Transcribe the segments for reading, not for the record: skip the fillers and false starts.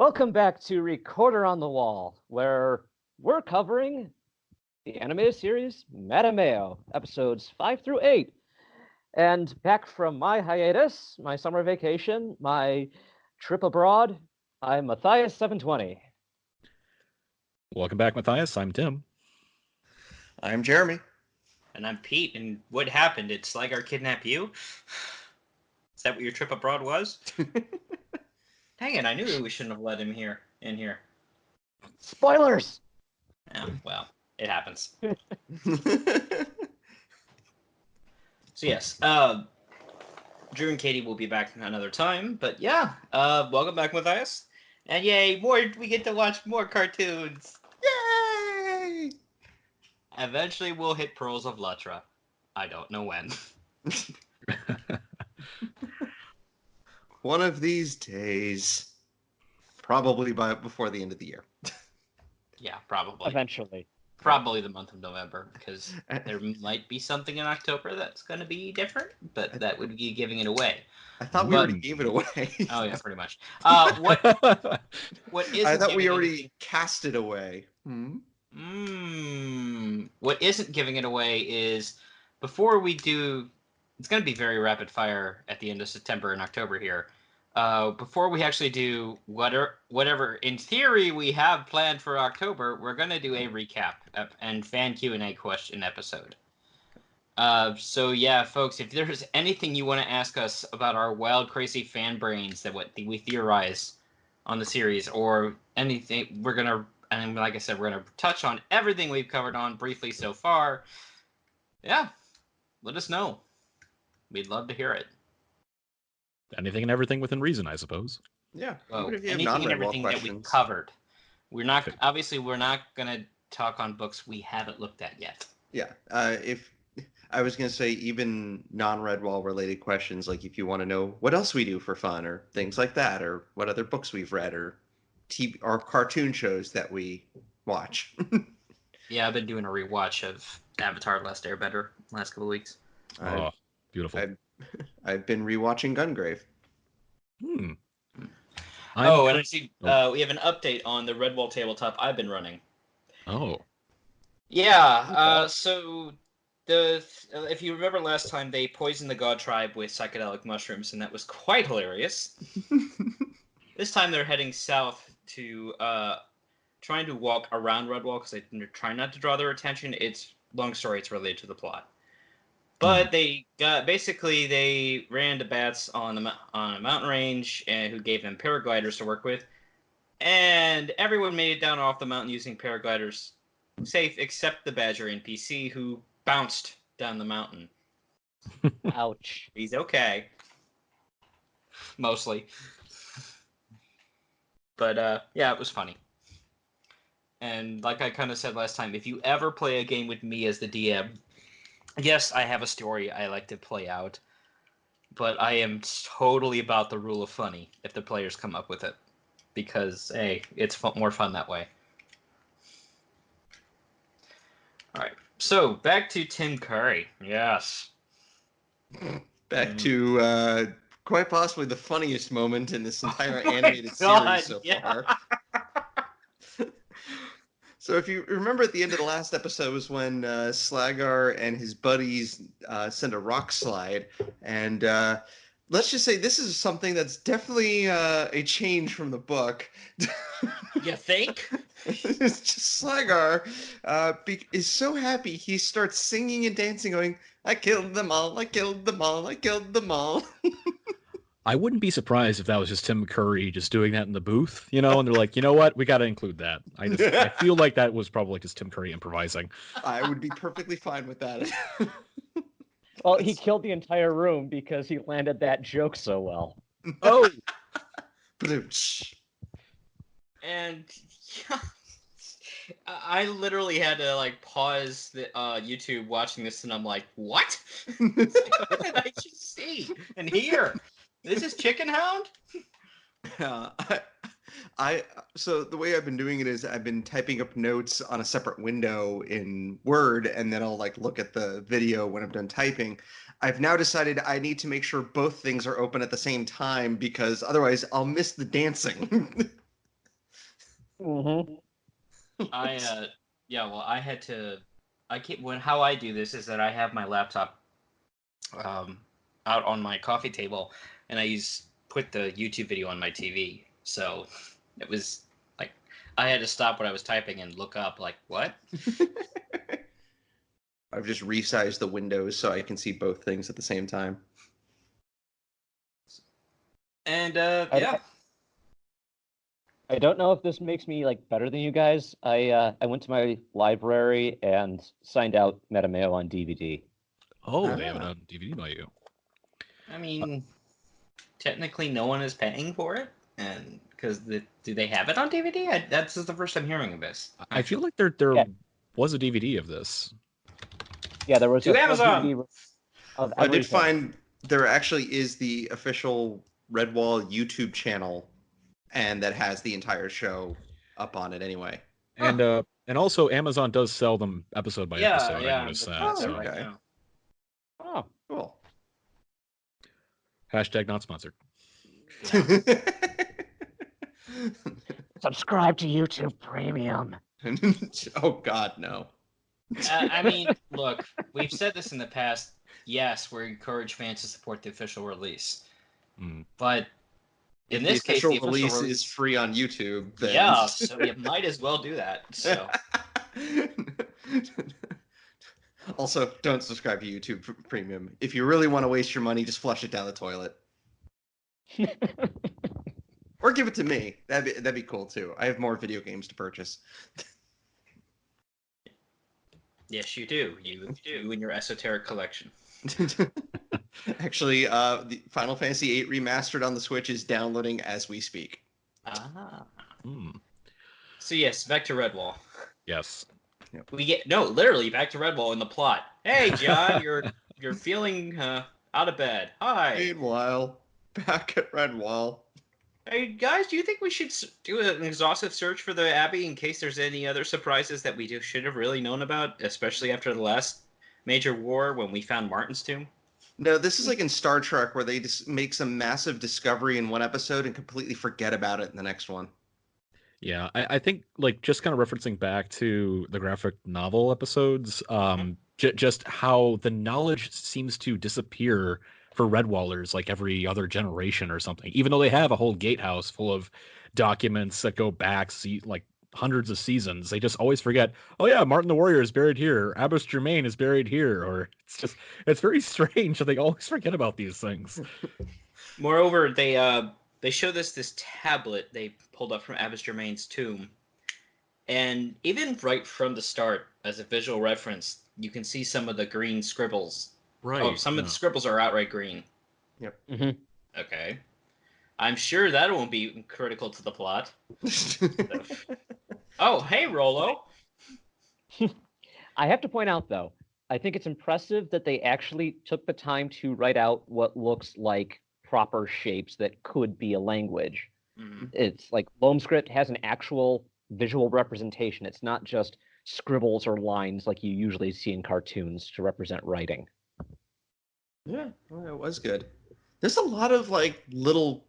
Welcome back to Recorder on the Wall, where we're covering the animated series Mattimeo, episodes 5 through 8. And back from my hiatus, my summer vacation, my trip abroad, I'm Matthias720. Welcome back, Matthias. I'm Tim. I'm Jeremy. And I'm Pete. And what happened? Did Sligar kidnap you? Is that what your trip abroad was? Dang it, I knew we shouldn't have let him in here. Spoilers! Yeah, well, it happens. So yes, Drew and Katie will be back another time, but yeah, welcome back, Matthias. And yay, we get to watch more cartoons. Yay! Eventually we'll hit Pearls of Lutra. I don't know when. One of these days. Probably before the end of the year. Yeah, probably. Eventually. Probably the month of November, because there might be something in October that's going to be different, but that would be giving it away. I thought we already gave it away. Oh, yeah, pretty much. What isn't I thought we already anything... cast it away. What isn't giving it away is, before we do... It's going to be very rapid fire at the end of September and October here. Before we actually do whatever in theory we have planned for October, we're going to do a recap and fan Q&A question episode. So yeah, folks, if there's anything you want to ask us about our wild, crazy fan brains that we theorize on the series, or anything, we're going to, and like I said, we're going to touch on everything we've covered on briefly so far. Yeah, let us know. We'd love to hear it. Anything and everything within reason, I suppose. Yeah. Well, anything and everything that we've covered. We're not going to talk on books we haven't looked at yet. Yeah. If I was going to say even non-Redwall related questions, like if you want to know what else we do for fun or things like that, or what other books we've read or TV or cartoon shows that we watch. Yeah, I've been doing a rewatch of Avatar: Last Airbender last couple of weeks. Oh, beautiful. I've been rewatching Gungrave. And I see we have an update on the Redwall tabletop I've been running. Oh. Yeah, so if you remember last time, they poisoned the God Tribe with psychedelic mushrooms, and that was quite hilarious. This time they're heading south to trying to walk around Redwall because they're trying not to draw their attention. It's long story. It's related to the plot. But they ran into bats on a mountain range, and who gave them paragliders to work with, and everyone made it down off the mountain using paragliders, safe except the Badger NPC who bounced down the mountain. Ouch. He's okay, mostly. But yeah, it was funny. And like I kind of said last time, if you ever play a game with me as the DM. Yes, I have a story I like to play out, but I am totally about the rule of funny if the players come up with it, because, hey, it's more fun that way. All right, so back to Tim Curry. Yes. Back to quite possibly the funniest moment in this entire animated series so far. So if you remember at the end of the last episode was when Slagar and his buddies send a rock slide. And let's just say this is something that's definitely a change from the book. You think? It's just Slagar is so happy he starts singing and dancing going, I killed them all, I killed them all, I killed them all. I wouldn't be surprised if that was just Tim Curry just doing that in the booth, and they're like, you know what, we got to include that. I feel like that was probably just Tim Curry improvising. I would be perfectly fine with that. Well, he killed the entire room because he landed that joke so well. Oh! And yeah, I literally had to pause the YouTube watching this, and I'm like, what? What did I just see and hear? This is Chicken Hound? So the way I've been doing it is I've been typing up notes on a separate window in Word, and then I'll look at the video when I'm done typing. I've now decided I need to make sure both things are open at the same time because otherwise I'll miss the dancing. Mm-hmm. Yeah, well, I had to. How I do this is that I have my laptop out on my coffee table, and put the YouTube video on my TV. So it was like I had to stop what I was typing and look up, like, what? I've just resized the windows so I can see both things at the same time. And I don't know if this makes me like better than you guys. I went to my library and signed out Mattimeo on DVD. Oh, they have it on DVD by you. I mean, technically, no one is paying for it, and because do they have it on DVD? That's the first I'm hearing of this. I feel like there Yeah. was a DVD of this. Yeah, there was To a full Amazon! DVD of I did everything. find there actually is the official Redwall YouTube channel, and that has the entire show up on it anyway. And also Amazon does sell them episode by episode. I noticed I'm that. looking at So right okay. now. Oh, Cool. hashtag not sponsored. subscribe to YouTube Premium. Oh God, no. I mean, look, we've said this in the past. Yes, we encourage fans to support the official release, but in this case, the official release release is free on YouTube. Then... Yeah, so you might as well do that. So. Also, don't subscribe to YouTube Premium. If you really want to waste your money, just flush it down the toilet. Or give it to me. That'd be cool too. I have more video games to purchase. Yes, you do. You and your esoteric collection. Actually, the Final Fantasy VIII Remastered on the Switch is downloading as we speak. Ah. So yes, back to Redwall. Yes. We get literally back to Redwall in the plot. Hey, John, you're feeling out of bed. Hi. Meanwhile, back at Redwall. Hey guys, do you think we should do an exhaustive search for the Abbey in case there's any other surprises that we should have really known about, especially after the last major war when we found Martin's tomb? No, this is like in Star Trek where they just make some massive discovery in one episode and completely forget about it in the next one. Yeah, I think like just kind of referencing back to the graphic novel episodes, just how the knowledge seems to disappear for Redwallers like every other generation or something. Even though they have a whole gatehouse full of documents that go back like hundreds of seasons, they just always forget. Oh yeah, Martin the Warrior is buried here. Abbas Germain is buried here. Or it's very strange that they always forget about these things. Moreover, they show this tablet they pulled up from Abbas Germain's tomb, and even right from the start, as a visual reference, you can see some of the green scribbles. Right. Oh, some of the scribbles are outright green. Yep. Mm-hmm. Okay. I'm sure that won't be critical to the plot. Oh, hey, Rolo. I have to point out, though, I think it's impressive that they actually took the time to write out what looks like proper shapes that could be a language. It's like Loam script has an actual visual representation. It's not just scribbles or lines like you usually see in cartoons to represent writing. Yeah, well, it was good. There's a lot of like little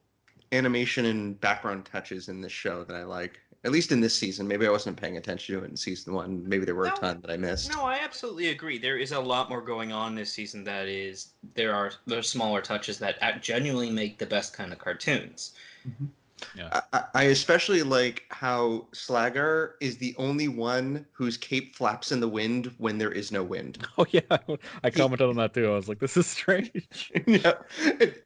animation and background touches in this show that I like. At least in this season. Maybe I wasn't paying attention to it in season 1. Maybe there were a ton that I missed. No, I absolutely agree. There is a lot more going on this season there's smaller touches that genuinely make the best kind of cartoons. Mm-hmm. Yeah. I especially like how Slagar is the only one whose cape flaps in the wind when there is no wind. Oh yeah, I commented on that too. I was like, this is strange. Yeah,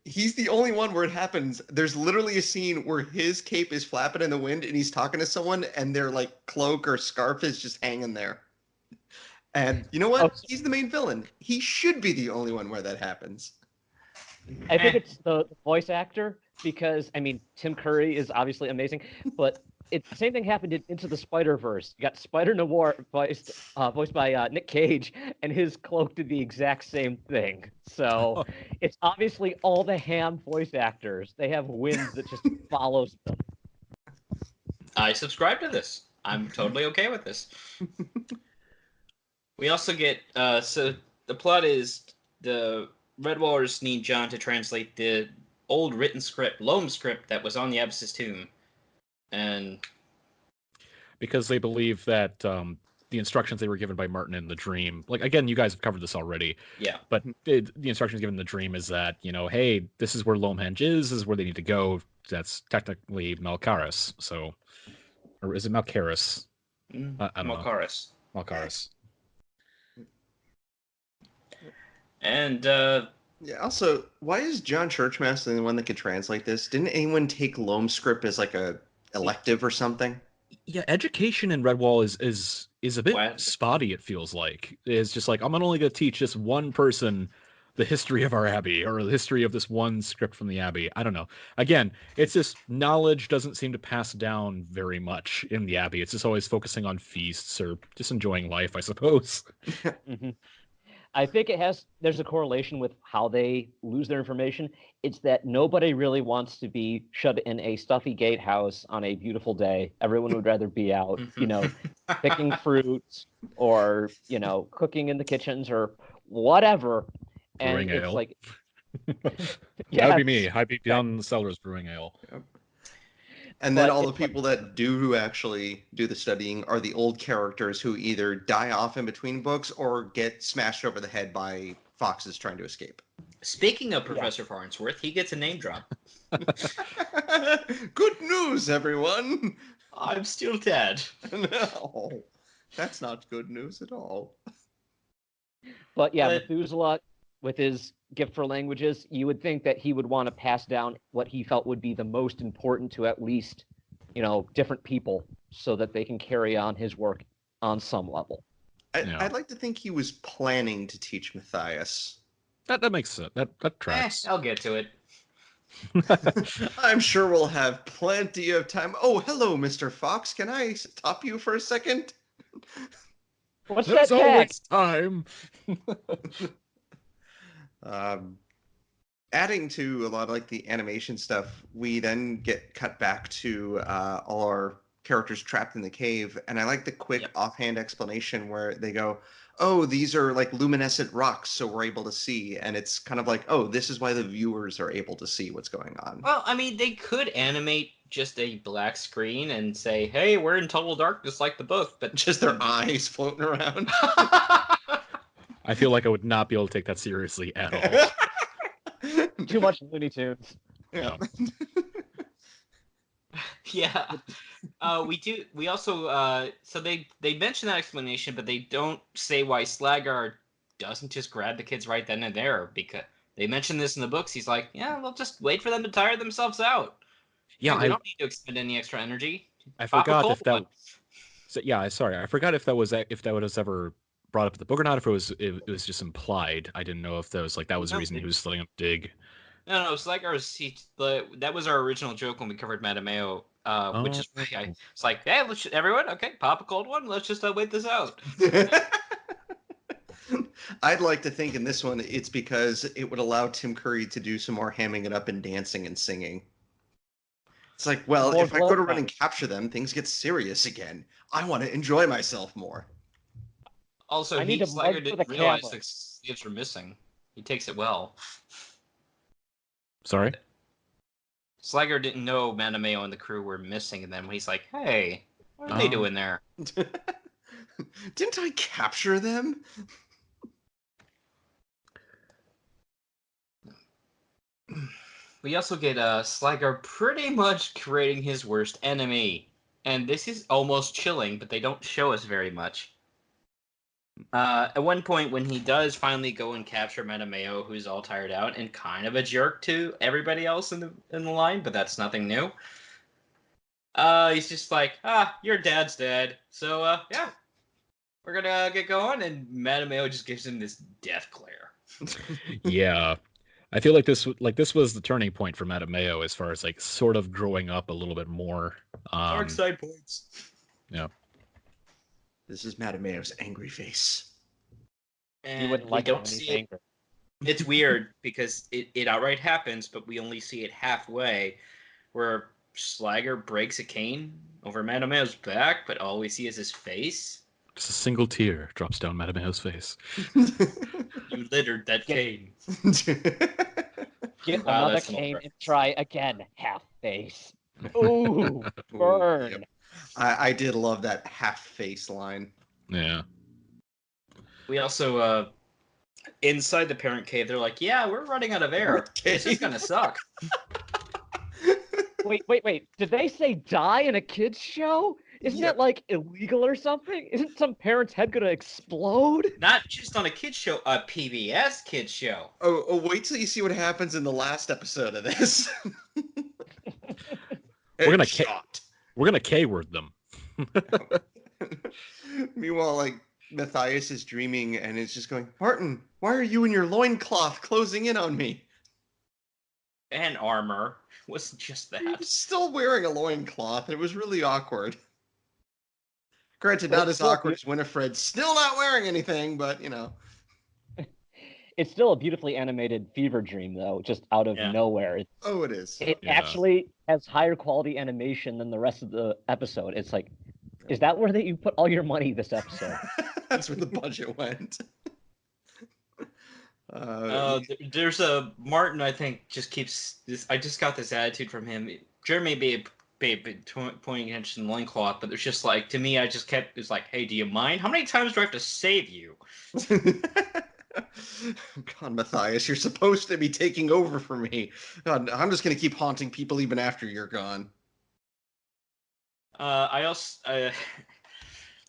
he's the only one where it happens. There's literally a scene where his cape is flapping in the wind and he's talking to someone and their like cloak or scarf is just hanging there. And you know what? Oh. He's the main villain. He should be the only one where that happens. I think it's the voice actor, because I mean Tim Curry is obviously amazing, but the same thing happened in Into the Spider-Verse. You got Spider Noir voiced by Nick Cage, and his cloak did the exact same thing. So it's obviously all the Ham voice actors. They have wind that just follows them. I subscribe to this. I'm totally okay with this. We also get so the plot is the Redwallers need John to translate the old written script, Loam script, that was on the Abbess's tomb. And because they believe that the instructions they were given by Martin in the dream, like again, you guys have covered this already, Yeah. but the instructions given in the dream is that, hey, this is where Lomhenge is, this is where they need to go. That's technically Malkaris, so, or is it Malkaris? I don't know. Malkaris. Malkaris. And Yeah. Also, why is John Churchmaster the one that could translate this? Didn't anyone take Loam script as like a elective or something? Yeah, education in Redwall is a bit What? spotty. It feels like it's just like I'm only going to teach this one person the history of our abbey or the history of this one script from the abbey. I don't know. Again, it's just knowledge doesn't seem to pass down very much in the abbey. It's just always focusing on feasts or just enjoying life, I suppose. Mm-hmm. I think there's a correlation with how they lose their information. It's that nobody really wants to be shut in a stuffy gatehouse on a beautiful day. Everyone would rather be out, picking fruits or, cooking in the kitchens or whatever. Brewing And it's ale. like, That would be me. I'd be down in the cellars brewing ale. Yep. And then But all the it's like- people that do actually do the studying are the old characters who either die off in between books or get smashed over the head by foxes trying to escape. speaking of Professor Farnsworth, he gets a name drop. Good news, everyone! I'm still dead. No, that's not good news at all. But yeah, But- Methuselah, with his gift for languages, you would think that he would want to pass down what he felt would be the most important to at least, different people so that they can carry on his work on some level. Yeah. I'd like to think he was planning to teach Matthias. That makes sense. That tracks. I'll get to it. I'm sure we'll have plenty of time. Oh, hello, Mr. Fox. Can I stop you for a second? What's There's that tag? always time. Adding to a lot of like the animation stuff, we then get cut back to all our characters trapped in the cave, and I like the quick offhand explanation where they go, "Oh, these are like luminescent rocks, so we're able to see," and it's kind of like, "Oh, this is why the viewers are able to see what's going on." Well, I mean, they could animate just a black screen and say, "Hey, we're in total darkness like the book," but Just their eyes floating around. I feel like I would not be able to take that seriously at all. Too much Looney Tunes. Yeah. Yeah. We also so they mention that explanation, but they don't say why Slagar doesn't just grab the kids right then and there, because they mention this in the books. He's like, yeah, we'll just wait for them to tire themselves out. Yeah, we don't need to expend any extra energy. I Pop a forgot cold if that. one. So, yeah, sorry, I forgot if that was ever brought up in the book or not. If it was just implied. I didn't know if that was the reason he was letting him dig. No, Slagar that was our original joke when we covered Mattimeo, which is why it's like, hey, everyone, okay, pop a cold one. Let's just wait this out. I'd like to think in this one it's because it would allow Tim Curry to do some more hamming it up and dancing and singing. It's like, well, More if I go to run blood. and capture them, things get serious again. I want to enjoy myself more. Also, I need to Slagar mug for didn't the realize camera. the sleeves were missing. He takes it well. Sorry. Slagar didn't know Mattimeo and the crew were missing, and then he's like, hey, what are they doing there? Didn't I capture them? We also get Slagar pretty much creating his worst enemy. And this is almost chilling, but they don't show us very much. At one point, when he does finally go and capture Mattimeo, who's all tired out and kind of a jerk to everybody else in the line, but that's nothing new. He's just like, your dad's dead, so yeah, we're gonna get going, and Mattimeo just gives him this death glare. Yeah, I feel like this was the turning point for Mattimeo as far as like sort of growing up a little bit more. Dark side points. Yeah. This is Mattimeo's angry face. And You wouldn't we like it don't when he's see it. angry. It's weird because it outright happens, but we only see it halfway, where Slagar breaks a cane over Mattimeo's back, but all we see is his face. Just a single tear drops down Mattimeo's face. You littered that cane. Get Wow, another that's an old cane and reference. try again, half face. Ooh, burn. Yep. I did love that half face line. Yeah. We also inside the parent cave, they're like, "Yeah, we're running out of air. This is gonna suck." Wait. Did they say die in a kids show? Isn't Yeah. that like illegal or something? Isn't some parent's head gonna explode? Not just on a kids show, a PBS kids show. Oh, wait till you see what happens in the last episode of this. We're gonna Shot. We're gonna K-word them. Meanwhile, like Matthias is dreaming and it's just going, Martin, why are you in your loincloth closing in on me? And armor. It wasn't just He that. was still wearing a loincloth. It was really awkward. Granted, Well, not as still, awkward as Winifred. Still not wearing anything, but you know. It's still a beautifully animated fever dream, though, just out of Yeah. nowhere. Oh, it is. It Yeah. actually has higher quality animation than the rest of the episode. It's like, is that where you put all your money this episode? That's where the budget went. There's a Martin. I think just keeps this. I just got this attitude from him. Jeremy may be pointing attention to the loincloth, but it's just like to me. I just kept. It's like, hey, do you mind? How many times do I have to save you? God, Matthias, you're supposed to be taking over for me. God, I'm just gonna keep haunting people even after you're gone. I also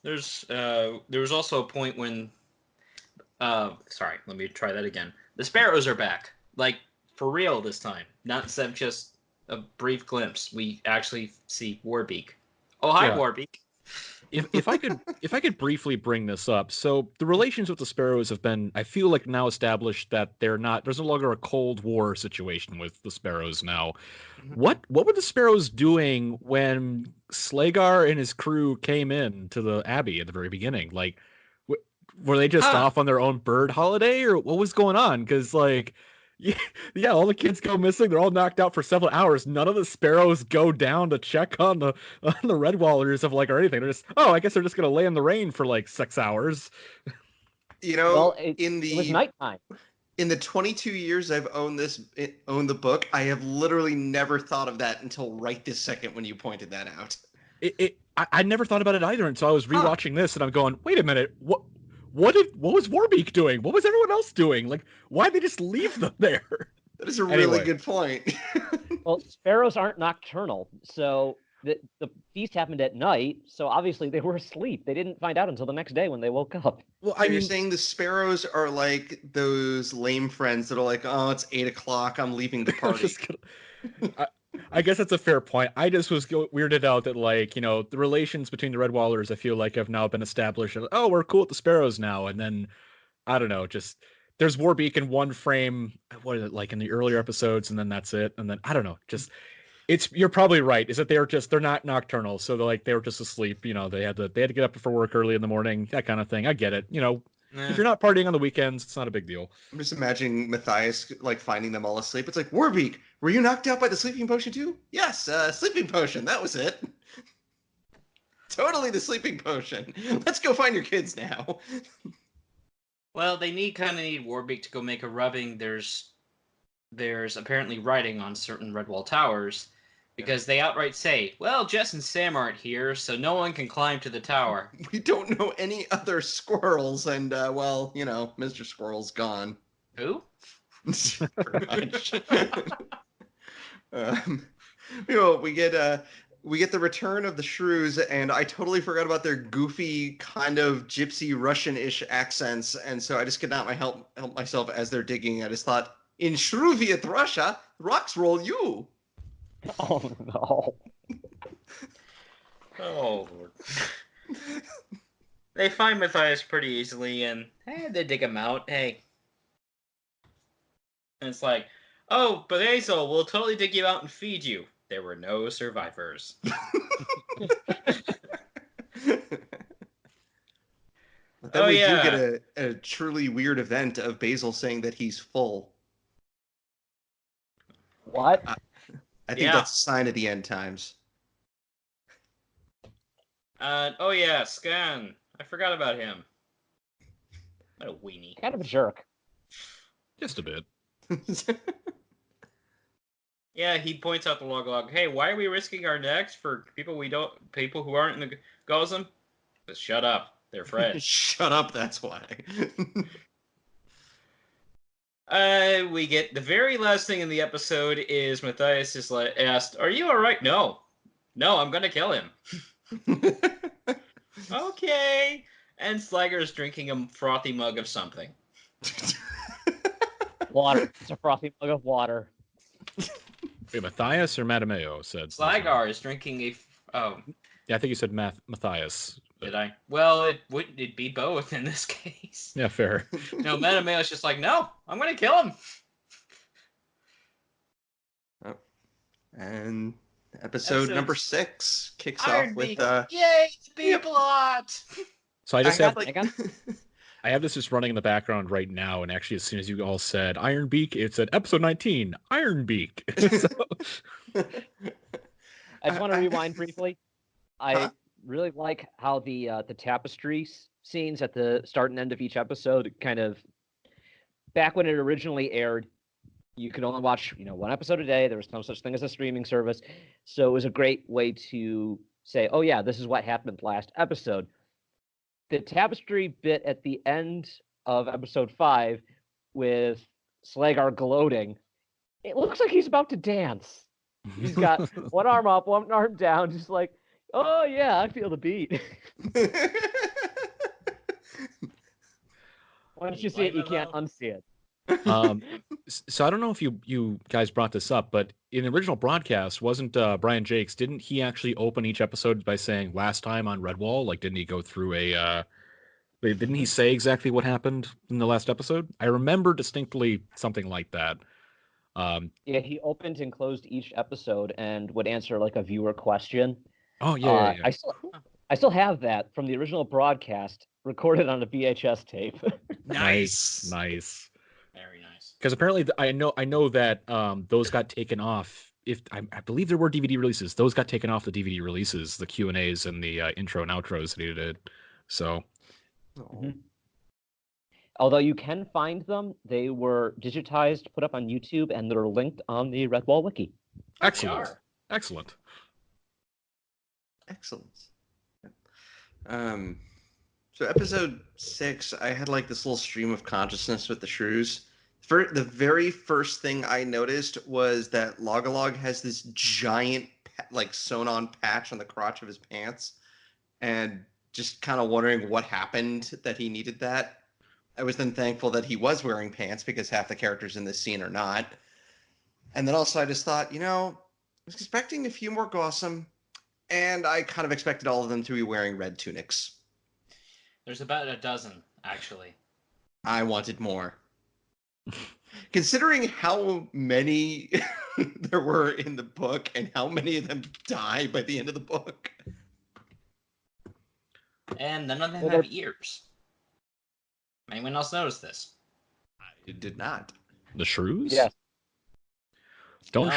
there was also a point when sorry, let me try that again. The sparrows are back, like for real this time, not instead of just a brief glimpse. We actually see Warbeak. Oh, hi, Yeah. Warbeak. If I could briefly bring this up, so the relations with the Sparrows have been, I feel like, now established that there's no longer a Cold War situation with the Sparrows now. What were the Sparrows doing when Slagar and his crew came in to the Abbey at the very beginning? Like, were they just off on their own bird holiday, or what was going on? Because like, yeah, all the kids go missing. They're all knocked out for several hours. None of the Sparrows go down to check on the Redwallers or anything. They're just, oh, I guess they're just gonna lay in the rain for like 6 hours. You know, Well, it was nighttime. in the 22 years I've owned the book, I have literally never thought of that until right this second when you pointed that out. I never thought about it either until I was rewatching this, and I'm going, wait a minute, what was Warbeak doing? What was everyone else doing? Like, why'd they just leave them there? That is a really good point. Well, sparrows aren't nocturnal, so the feast happened at night, so obviously they were asleep. They didn't find out until the next day when they woke up. Well, So you're saying the sparrows are like those lame friends that are like, oh, it's 8 o'clock, I'm leaving the party. I guess that's a fair point. I just was weirded out that, like, you know, the relations between the Redwallers, I feel like, have now been established. Oh, we're cool with the Sparrows now. And then, I don't know, just there's Warbeak in one frame, what is it, like in the earlier episodes, and then that's it. And then, I don't know, just, you're probably right, is that they're not nocturnal. So they were just asleep. You know, they had to get up for work early in the morning, that kind of thing. I get it. You know, if you're not partying on the weekends, it's not a big deal. I'm just imagining Matthias like finding them all asleep. It's like, Warbeak, were you knocked out by the sleeping potion too? Yes, sleeping potion. That was it. Totally the sleeping potion. Let's go find your kids now. Well, they kind of need Warbeak to go make a rubbing. There's apparently writing on certain Redwall towers, because they outright say, well, Jess and Sam aren't here, so no one can climb to the tower. We don't know any other squirrels, and well, you know, Mr. Squirrel's gone. Who? Pretty much. You know, we get the return of the shrews, and I totally forgot about their goofy kind of gypsy Russian-ish accents, and so I just could not help myself as they're digging. I just thought, in Shruviet Russia, rocks roll you. Oh no! Oh, Lord. They find Matthias pretty easily, and they dig him out. Hey, and it's like, oh, Basil, we'll totally dig you out and feed you. There were no survivors. Then Oh, we yeah. do get a truly weird event of Basil saying that he's full. What? I think that's a sign of the end times. Oh yeah, Scan. I forgot about him. What a weenie. Kind of a jerk. Just a bit. Yeah, he points out the log. Hey, why are we risking our necks for people who aren't in the Gozum? Just shut up. They're friends. Shut up, that's why. We get the very last thing in the episode is Matthias is asked, "Are you all right?" No, I'm gonna kill him. Okay. And Slager's drinking a frothy mug of something. Water. It's a frothy mug of water. Wait, Matthias or Mattimeo said? Slagar is drinking a. Oh, Yeah, I think you said Matthias. did I? Well, it'd be both in this case. Yeah, fair. No, Metameo's just like, no, I'm gonna kill him. And episode number 6 kicks Iron off with Beak. Yay, the plot. So I just I have had, like, I have this just running in the background right now, and actually, as soon as you all said Iron Beak, it said episode 19, Iron Beak. So, I just want to rewind briefly. I really like how the tapestry scenes at the start and end of each episode kind of, back when it originally aired, you could only watch one episode a day. There was no such thing as a streaming service, so it was a great way to say, oh yeah, this is what happened last episode. The tapestry bit at the end of episode 5 with Slagar gloating, it looks like he's about to dance. He's got one arm up, one arm down, just like, oh yeah, I feel the beat. Once you see it, you can't unsee it. So I don't know if you guys brought this up, but in the original broadcast, wasn't Brian Jakes, didn't he actually open each episode by saying last time on Redwall? Like, didn't he go through didn't he say exactly what happened in the last episode? I remember distinctly something like that. Yeah, he opened and closed each episode and would answer like a viewer question. Oh yeah. I still have that from the original broadcast recorded on a VHS tape. Nice. Very nice. Because apparently, I know that those got taken off. If I believe there were DVD releases, those got taken off the DVD releases, the Q&As and the intro and outros that he did. So, Although you can find them, they were digitized, put up on YouTube, and they're linked on the Redwall wiki. excellent. So episode 6, I had like this little stream of consciousness with the shrews. The very first thing I noticed was that Logalog has this giant like sewn-on patch on the crotch of his pants, and just kind of wondering what happened that he needed that. I was then thankful that he was wearing pants, because half the characters in this scene are not. And then also I just thought, I was expecting a few more Gossam, and I kind of expected all of them to be wearing red tunics. There's about a dozen, actually. I wanted more. Considering how many there were in the book and how many of them die by the end of the book. And none of them have ears. Anyone else notice this? I did not. The shrews? Yes. Don't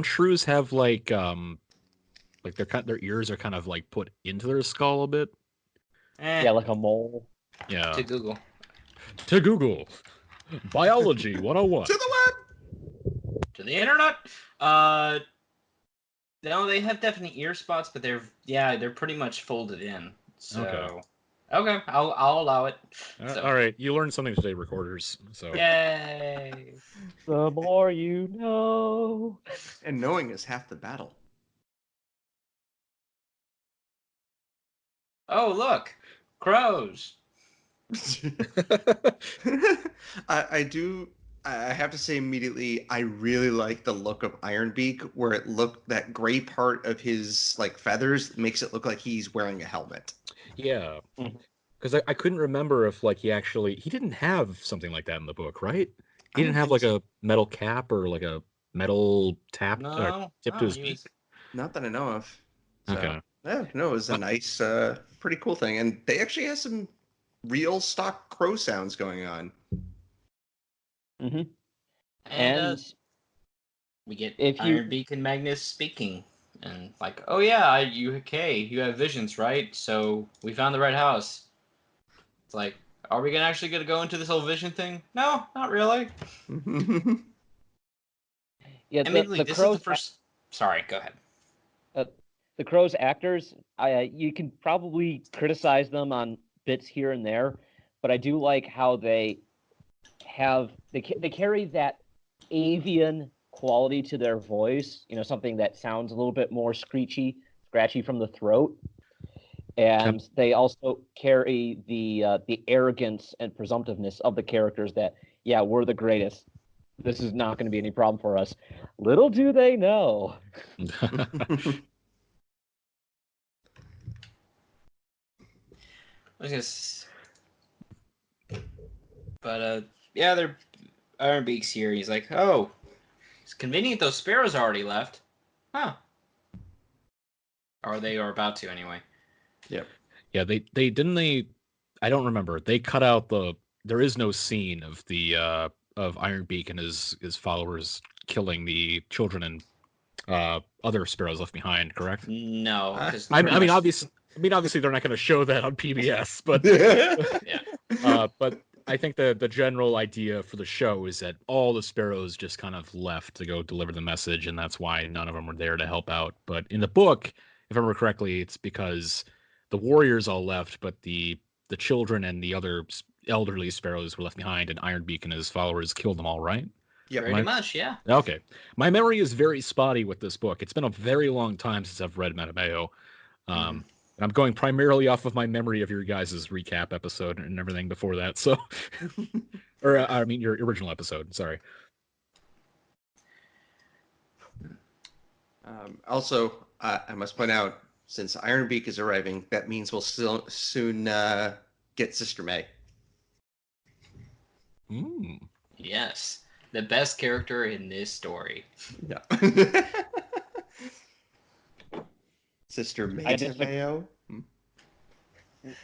shrews have like their ears are kind of like put into their skull a bit? Yeah, like a mole. Yeah. To Google. Biology 101. To the web! To the internet. No, they have definite ear spots, but they're pretty much folded in. So okay, I'll allow it. All right, you learned something today, recorders. So yay! The more you know. And knowing is half the battle. Oh, look, crows. I have to say immediately, I really like the look of Ironbeak, where it looked, that gray part of his like feathers makes it look like he's wearing a helmet. Yeah, because I couldn't remember if like he didn't have something like that in the book, right? He didn't have like a metal cap or like a metal tip to his beak. Not that I know of. So, okay. Yeah, no, it was a nice, pretty cool thing, and they actually have some real stock crow sounds going on. Mm-hmm. And we get Ironbeak and Magnus speaking, and like, oh yeah, you have visions, right? So we found the right house. It's like, are we gonna go into this whole vision thing? No, not really. Yeah, Admittedly, the this is the Crows. first. Sorry, go ahead. The Crows actors, you can probably criticize them on bits here and there, but I do like how they carry that avian quality to their voice. Something that sounds a little bit more scratchy from the throat, and they also carry the arrogance and presumptiveness of the characters. That we're the greatest. This is not going to be any problem for us. Little do they know. They're Ironbeak's here. He's like, oh, it's convenient those sparrows already left, huh? Or they are about to anyway. Yep. Yeah, they didn't they. I don't remember. They cut out There is no scene of the of Ironbeak and his followers killing the children and other sparrows left behind. Correct? No, because I mean, obviously they're not going to show that on PBS, but yeah. But I think the general idea for the show is that all the sparrows just kind of left to go deliver the message, and that's why none of them were there to help out. But in the book, if I remember correctly, it's because the warriors all left, but the children and the other elderly sparrows were left behind, and Ironbeak and his followers killed them all, right? Yeah, Pretty much, yeah. Okay. My memory is very spotty with this book. It's been a very long time since I've read Mattimeo. And I'm going primarily off of my memory of your guys' recap episode and everything before that. So, or I mean, your original episode. Sorry. Also, I must point out, since Ironbeak is arriving, that means we'll soon get Sister May. Yes, the best character in this story. Yeah. Sister Mattimeo?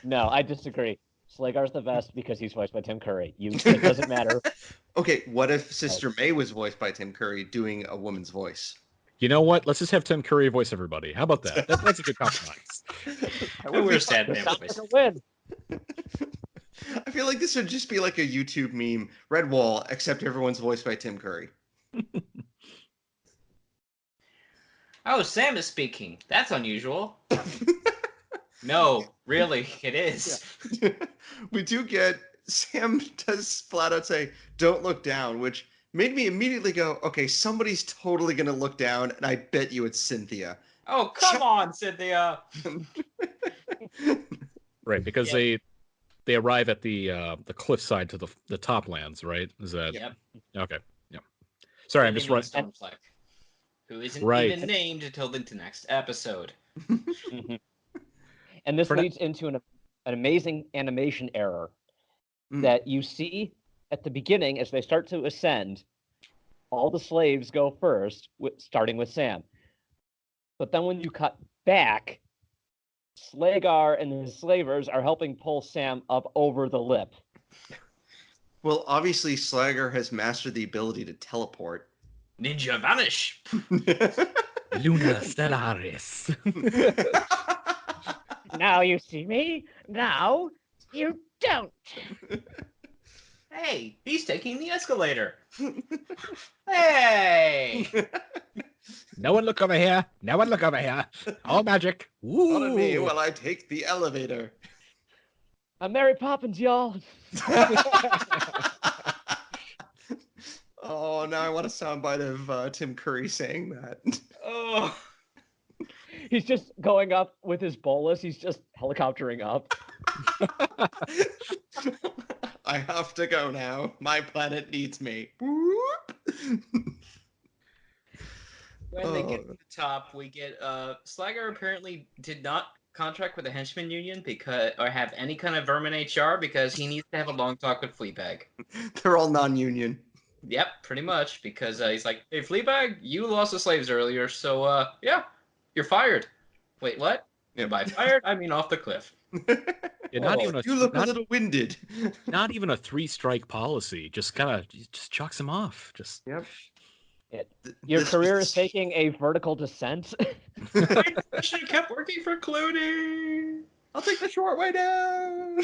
No, I disagree. Slagar's the best because he's voiced by Tim Curry. It doesn't matter. Okay, what if Sister May was voiced by Tim Curry doing a woman's voice? You know what? Let's just have Tim Curry voice everybody. How about that? That's a good compromise. We're sad man Sounds voice. like a win. I feel like this would just be like a YouTube meme, Redwall, except everyone's voiced by Tim Curry. Oh, Sam is speaking. That's unusual. No, really, it is. Yeah. We do get, Sam does flat out say, don't look down, which made me immediately go, okay, somebody's totally going to look down, and I bet you it's Cynthia. Oh, come on, Cynthia. Right, because they arrive at the cliffside to the toplands, right? Is that? Yep. Okay. Yeah. Sorry, I'm just running. Stormfleck, who isn't Right. even named until the next episode. And this leads into an amazing animation error that you see at the beginning as they start to ascend. All the slaves go first, starting with Sam. But then when you cut back, Slagar and his slavers are helping pull Sam up over the lip. Well, obviously, Slagar has mastered the ability to teleport. Ninja vanish. Luna Stellaris. Now you see me. Now you don't. Hey, he's taking the escalator. Hey! No one look over here. No one look over here. All magic. Ooh. Follow me while I take the elevator. I'm Mary Poppins, y'all. Oh, now I want a soundbite of Tim Curry saying that. Oh. He's just going up with his bolus. He's just helicoptering up. I have to go now. My planet needs me. When they get to the top, we get Slagar apparently did not contract with the henchman union or have any kind of vermin HR because he needs to have a long talk with Fleabag. They're all non-union. Yep, pretty much, because he's like, hey, Fleabag, you lost the slaves earlier, so, yeah, you're fired. Wait, what? Yeah. By fired, I mean off the cliff. Yeah, You look a little winded. Not even a 3-strike policy. Just kind of just chucks him off. Just Yep. Your career is taking a vertical descent. I should have kept working for Clooney. I'll take the short way down.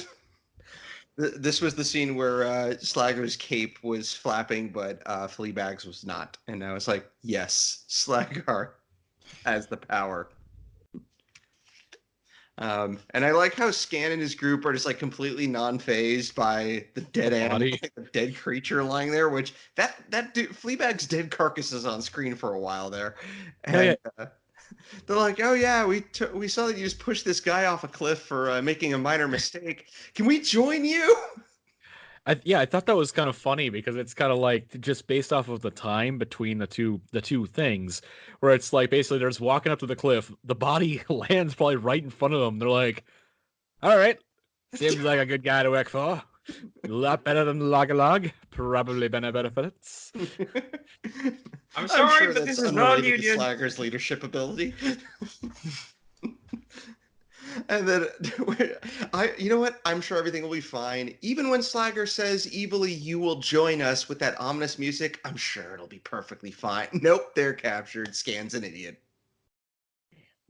This was the scene where Slager's cape was flapping, but Fleabag's was not. And I was like, yes, Slager has the power. And I like how Scan and his group are just like completely non-phased by the dead animal, like the dead creature lying there. Which that dude, Fleabag's dead carcass is on screen for a while there, and they're like, "Oh yeah, we saw that you just pushed this guy off a cliff for making a minor mistake. Can we join you?" I thought that was kind of funny because it's kind of like just based off of the time between the two things, where it's like basically they're just walking up to the cliff, the body lands probably right in front of them. They're like, "All right, seems like a good guy to work for. A lot better than Log-a-Log. Probably been a benefits." I'm sorry, sure but that's this is unrelated to non-union. Slager's leadership ability. And then, you know what? I'm sure everything will be fine. Even when Slager says evilly, "You will join us" with that ominous music, I'm sure it'll be perfectly fine. Nope, they're captured. Scan's an idiot.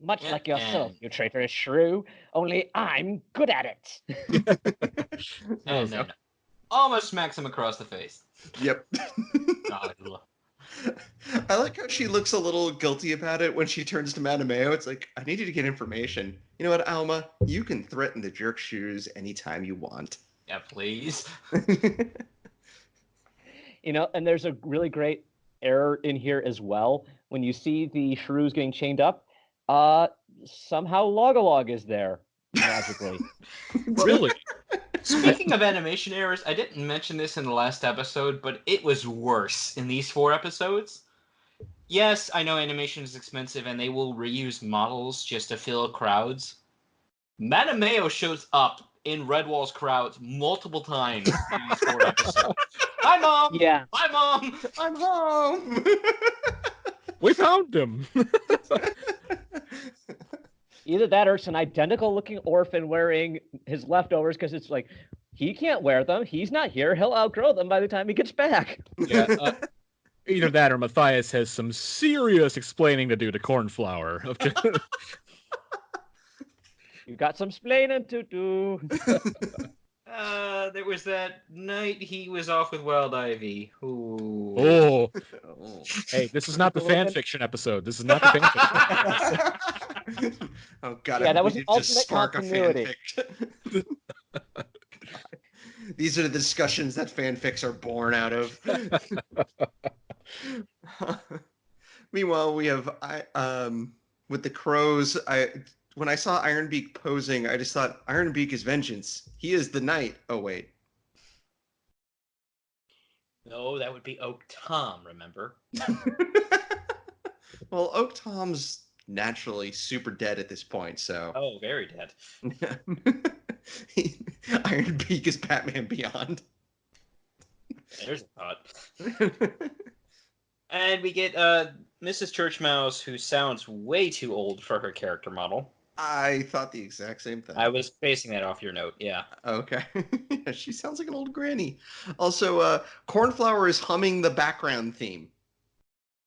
Much Yeah, like yourself, and- you traitorous shrew. Only I'm good at it. And then almost smacks him across the face. Yep. God, I like how she looks a little guilty about it when she turns to Mattimeo. It's like, I need you to get information. You know what, Alma? You can threaten the jerk shoes anytime you want. yeah, please. You know, and there's a really great error in here as well. When you see the shrews getting chained up, somehow Log-a-Log is there magically. Really? Speaking of animation errors, I didn't mention this in the last episode, but it was worse in these 4 episodes. Yes, I know animation is expensive and they will reuse models just to fill crowds. Mattimeo shows up in Redwall's crowds multiple times in these 4 episodes. Hi, Mom! Yeah. Hi, Mom! I'm home. We found him. Either that or it's an identical looking orphan wearing his leftovers because it's like, he can't wear them. He's not here. He'll outgrow them by the time he gets back. Yeah. Either that or Matthias has some serious explaining to do to Cornflower. You got some splaining to do. There was that night he was off with Wild Ivy. Ooh. Oh, Oh. hey, this is not the fan fiction episode. This is not the fan fiction. Oh god, Yeah, I that hope was we did just alternate spark continuity. a fanfic. These are the discussions that fanfics are born out of. Meanwhile, we have with the crows. When I saw Ironbeak posing, I just thought Ironbeak is vengeance. He is the knight. Oh wait. No, that would be Oak Tom, remember? Well, Oak Tom's naturally super dead at this point, so Oh, very dead. Ironbeak is Batman Beyond. There's a thought. And we get Mrs. Churchmouse, who sounds way too old for her character model. I thought the exact same thing. I was basing that off your note, yeah. Okay. Yeah, she sounds like an old granny. Also, Cornflower is humming the background theme.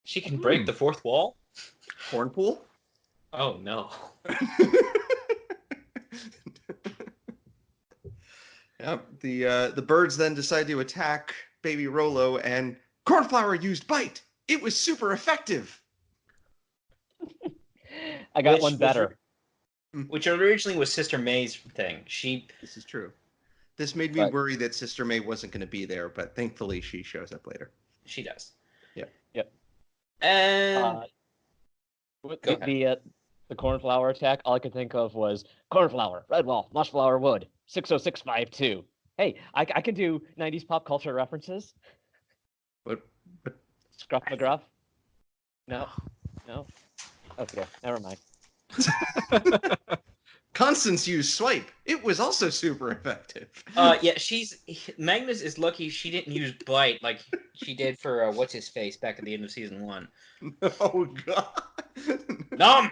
She can break the fourth wall? Cornpool? Oh, no. Yep. The birds then decide to attack Baby Rolo, and Cornflower used Bite. It was super effective. I got Which one was- better. Which originally was Sister May's thing. This is true. This made me But- worry that Sister May wasn't going to be there, but thankfully she shows up later. She does. Yep. Yep. And With Go the cornflower attack, all I could think of was cornflower, Redwall, Mushflower Wood, 60652. Hey, I can do 90s pop culture references. But Scruff McGruff. No. Okay, never mind. Constance used Swipe. It was also super effective. yeah, Magnus is lucky she didn't use Bite like she did for what's his face back at the end of season 1. Oh god. Nom!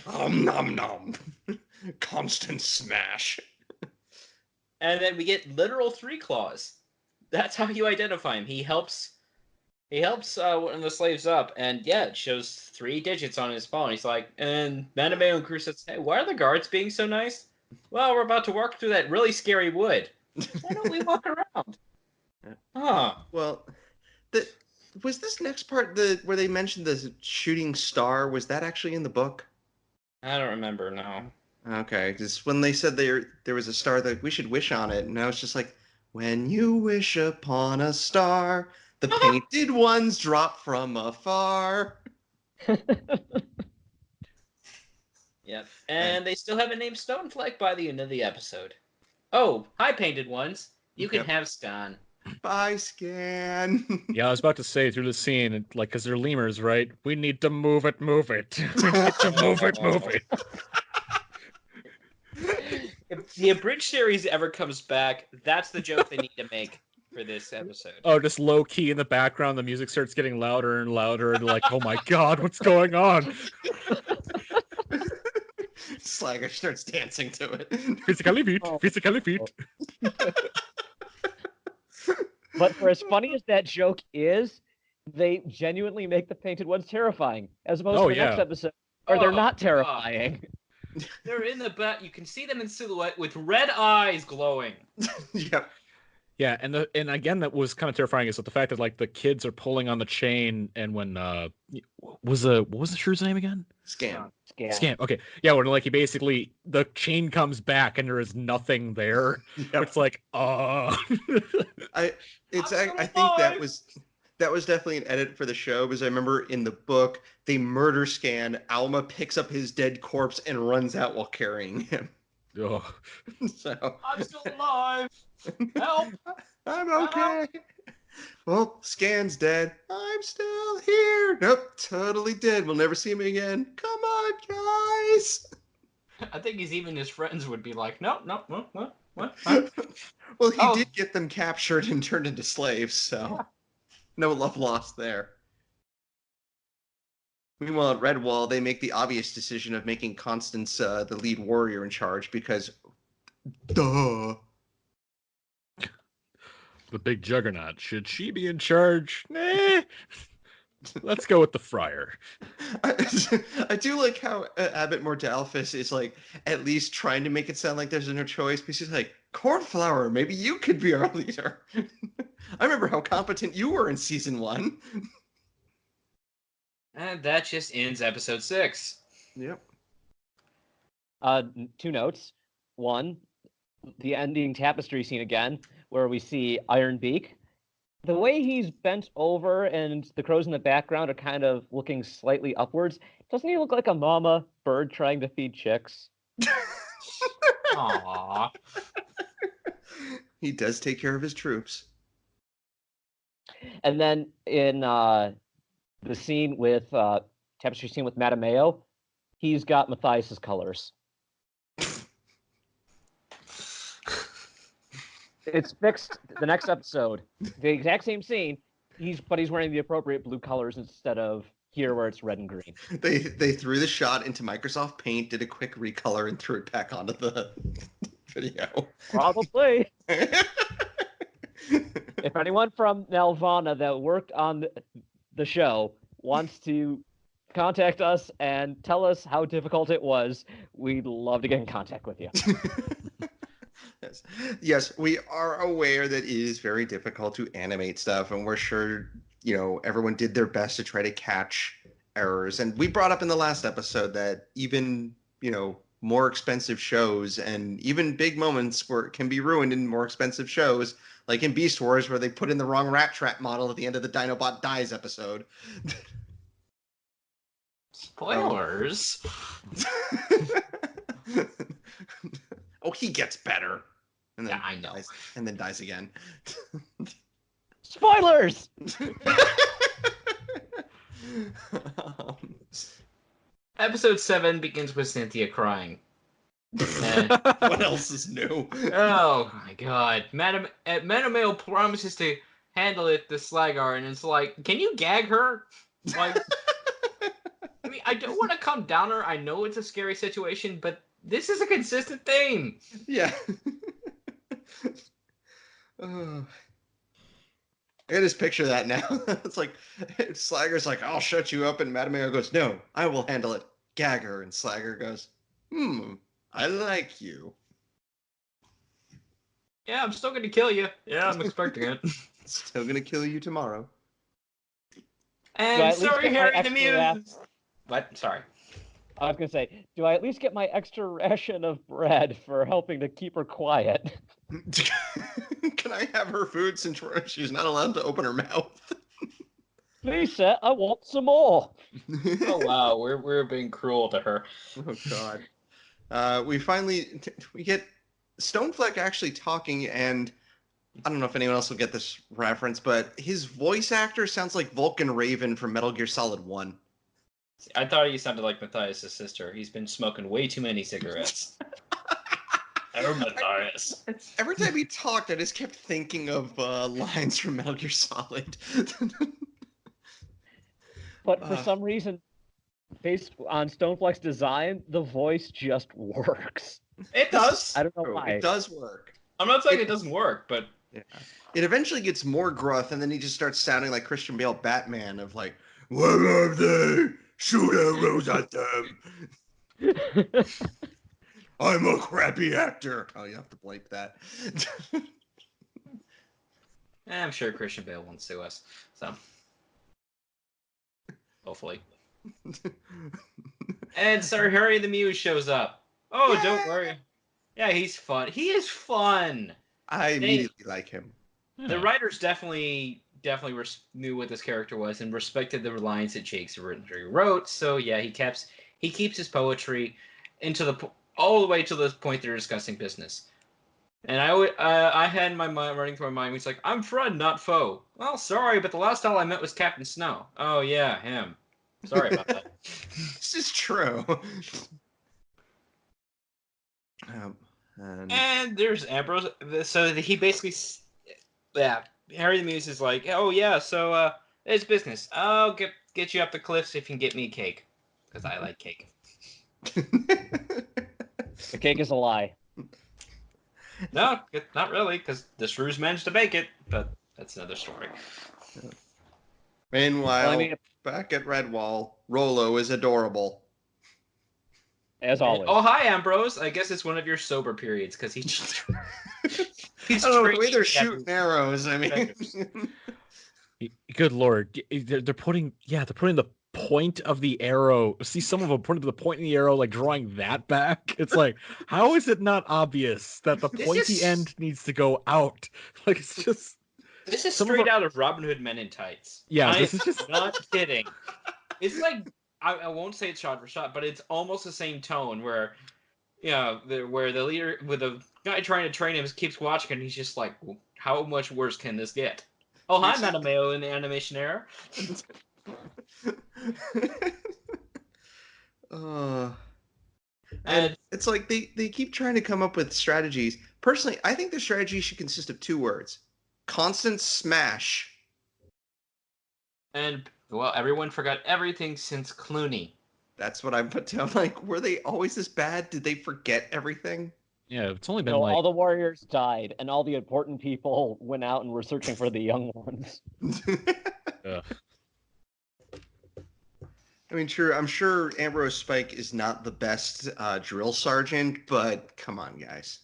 Nom nom. Constant smash. And then we get literal 3 claws. That's how you identify him. He helps one of the slaves up, and yeah, it shows 3 digits on his phone. He's like, and Mattimeo and Crew says, "Hey, why are the guards being so nice?" "Well, we're about to walk through that really scary wood." Why don't we walk around? Huh. Well, was this next part where they mentioned the shooting star? Was that actually in the book? I don't remember, no. Okay, because when they said there was a star that we should wish on it, and I was just like, when you wish upon a star, the painted ones drop from afar. Yep. And they still haven't named Stoneflake by the end of the episode. Oh, hi, painted ones. You can Yep. have Scan. Bye, Scan. Yeah, I was about to say through the scene, like, because they're lemurs, right? We need to move it, move it. We need to move it, move it. If the abridged series ever comes back, that's the joke they need to make for this episode. Oh, just low key in the background, the music starts getting louder and louder, and like, oh my god, what's going on? Slagger starts dancing to it. Physically fit, Oh. physically fit. But for as funny as that joke is, they genuinely make the painted ones terrifying, as opposed Oh, to the next yeah. episode, where they're Oh, not God. terrifying. They're in the back. You can see them in silhouette with red eyes glowing. Yep. Yeah, and again, that was kind of terrifying is that the fact that like the kids are pulling on the chain, and when what was the shrew's name again? Scam. Scam. Okay, yeah, when like he basically the chain comes back and there is nothing there. Yep. It's like, I think that was definitely an edit for the show, because I remember in the book they murder Scan. Alma picks up his dead corpse and runs out while carrying him. Ugh. So I'm still alive. Help! I'm okay. Well, Scan's dead. I'm still here. Nope, totally dead. We'll never see him again. Come on, guys. I think even his friends would be like, no, what? Well, he Oh. did get them captured and turned into slaves, so no love lost there. Meanwhile, at Redwall, they make the obvious decision of making Constance the lead warrior in charge because, duh. The big juggernaut. Should she be in charge? Nah. Let's go with the friar. I do like how Abbott Mordalphus is like at least trying to make it sound like there's no choice, because he's like, Cornflower, maybe you could be our leader. I remember how competent you were in season 1. And that just ends episode 6. Yep. 2 notes. One, the ending tapestry scene again, where we see Iron Beak. The way he's bent over and the crows in the background are kind of looking slightly upwards, doesn't he look like a mama bird trying to feed chicks? Aww. He does take care of his troops. And then in the scene with tapestry scene with Mattimeo, he's got Matthias's colors. It's fixed the next episode. The exact same scene. He's wearing the appropriate blue colors instead of here where it's red and green. They threw the shot into Microsoft Paint, did a quick recolor, and threw it back onto the video. Probably. If anyone from Nelvana that worked on the show wants to contact us and tell us how difficult it was, we'd love to get in contact with you. Yes, we are aware that it is very difficult to animate stuff, and we're sure, everyone did their best to try to catch errors. And we brought up in the last episode that even, more expensive shows and even big moments can be ruined in more expensive shows, like in Beast Wars, where they put in the wrong rat trap model at the end of the Dinobot Dies episode. Spoilers. Oh, he gets better. And then Yeah, I know. dies, and then dies again. Spoilers! Episode 7 begins with Cynthia crying. And, What else is new? oh my god. Mattimeo promises to handle it, the Slagar, and it's like, can you gag her? Like, I mean, I don't want to come down her. I know it's a scary situation, but this is a consistent theme. Yeah. Oh. I just picture that now. It's like Slager's like, I'll shut you up, and Mattimeo goes, no, I will handle it. Gag her, and Slager goes, I like you. Yeah, I'm still gonna kill you. Yeah, I'm expecting it. Still gonna kill you tomorrow. I And at least sorry, get my Harry the extra Muse. What? Sorry. I was gonna say, do I at least get my extra ration of bread for helping to keep her quiet? Can I have her food since she's not allowed to open her mouth? Please, sir, I want some more. Oh wow, we're being cruel to her. Oh God. We get Stonefleck actually talking, and I don't know if anyone else will get this reference, but his voice actor sounds like Vulcan Raven from Metal Gear Solid 1. I thought he sounded like Matthias' sister. He's been smoking way too many cigarettes. Oh, Matthias. Every time he talked, I just kept thinking of lines from Metal Gear Solid. But for some reason, based on Stonefleck's design, the voice just works. It does. I don't know why. It does work. I'm not saying it doesn't work, but Yeah. It eventually gets more gruff, and then he just starts sounding like Christian Bale Batman of like, "What are they? Shoot arrows at them. I'm a crappy actor." Oh, you have to blank that. I'm sure Christian Bale won't sue us. So hopefully. And Sir Harry the Muse shows up. Oh, don't worry. Yeah, he's fun. He is fun. I immediately like him. The writers definitely knew what this character was and respected the lines that Shakespeare wrote. So yeah, he keeps his poetry all the way to the point they're discussing business. And I had in my mind running through my mind, he's like, "I'm friend, not foe." Well, sorry, but the last time I met was Captain Snow. Oh yeah, him. Sorry about that. This is true. And there's Ambrose. So he basically, yeah, Harry the Muse is like, "Oh yeah, so it's business. I'll get you up the cliffs if you can get me cake, because I like cake." The cake is a lie. No, not really, because the shrews managed to bake it, but that's another story. Meanwhile, back at Redwall, Rollo is adorable. As always. Oh, hi, Ambrose. I guess it's one of your sober periods, because he's I don't know, the way they're shooting arrows, I mean... Good lord, they're putting the point of the arrow. See, some of them putting the point of the arrow, like drawing that back. It's like, how is it not obvious that the pointy end needs to go out? Like, it's just. This is straight out of Robin Hood Men in Tights. Yeah, this is just not kidding. It's like I won't say it's shot for shot, but it's almost the same tone where, where the leader with the guy trying to train him keeps watching and he's just like, how much worse can this get? Oh, hi, Mattimeo in the animation era. And it's like they keep trying to come up with strategies. Personally, I think the strategy should consist of 2 words. Constant smash. And, well, everyone forgot everything since Clooney. That's what I put down. Like, were they always this bad? Did they forget everything? Yeah, it's only been all the warriors died, and all the important people went out and were searching for the young ones. I mean, true. I'm sure Ambrose Spike is not the best drill sergeant, but come on, guys.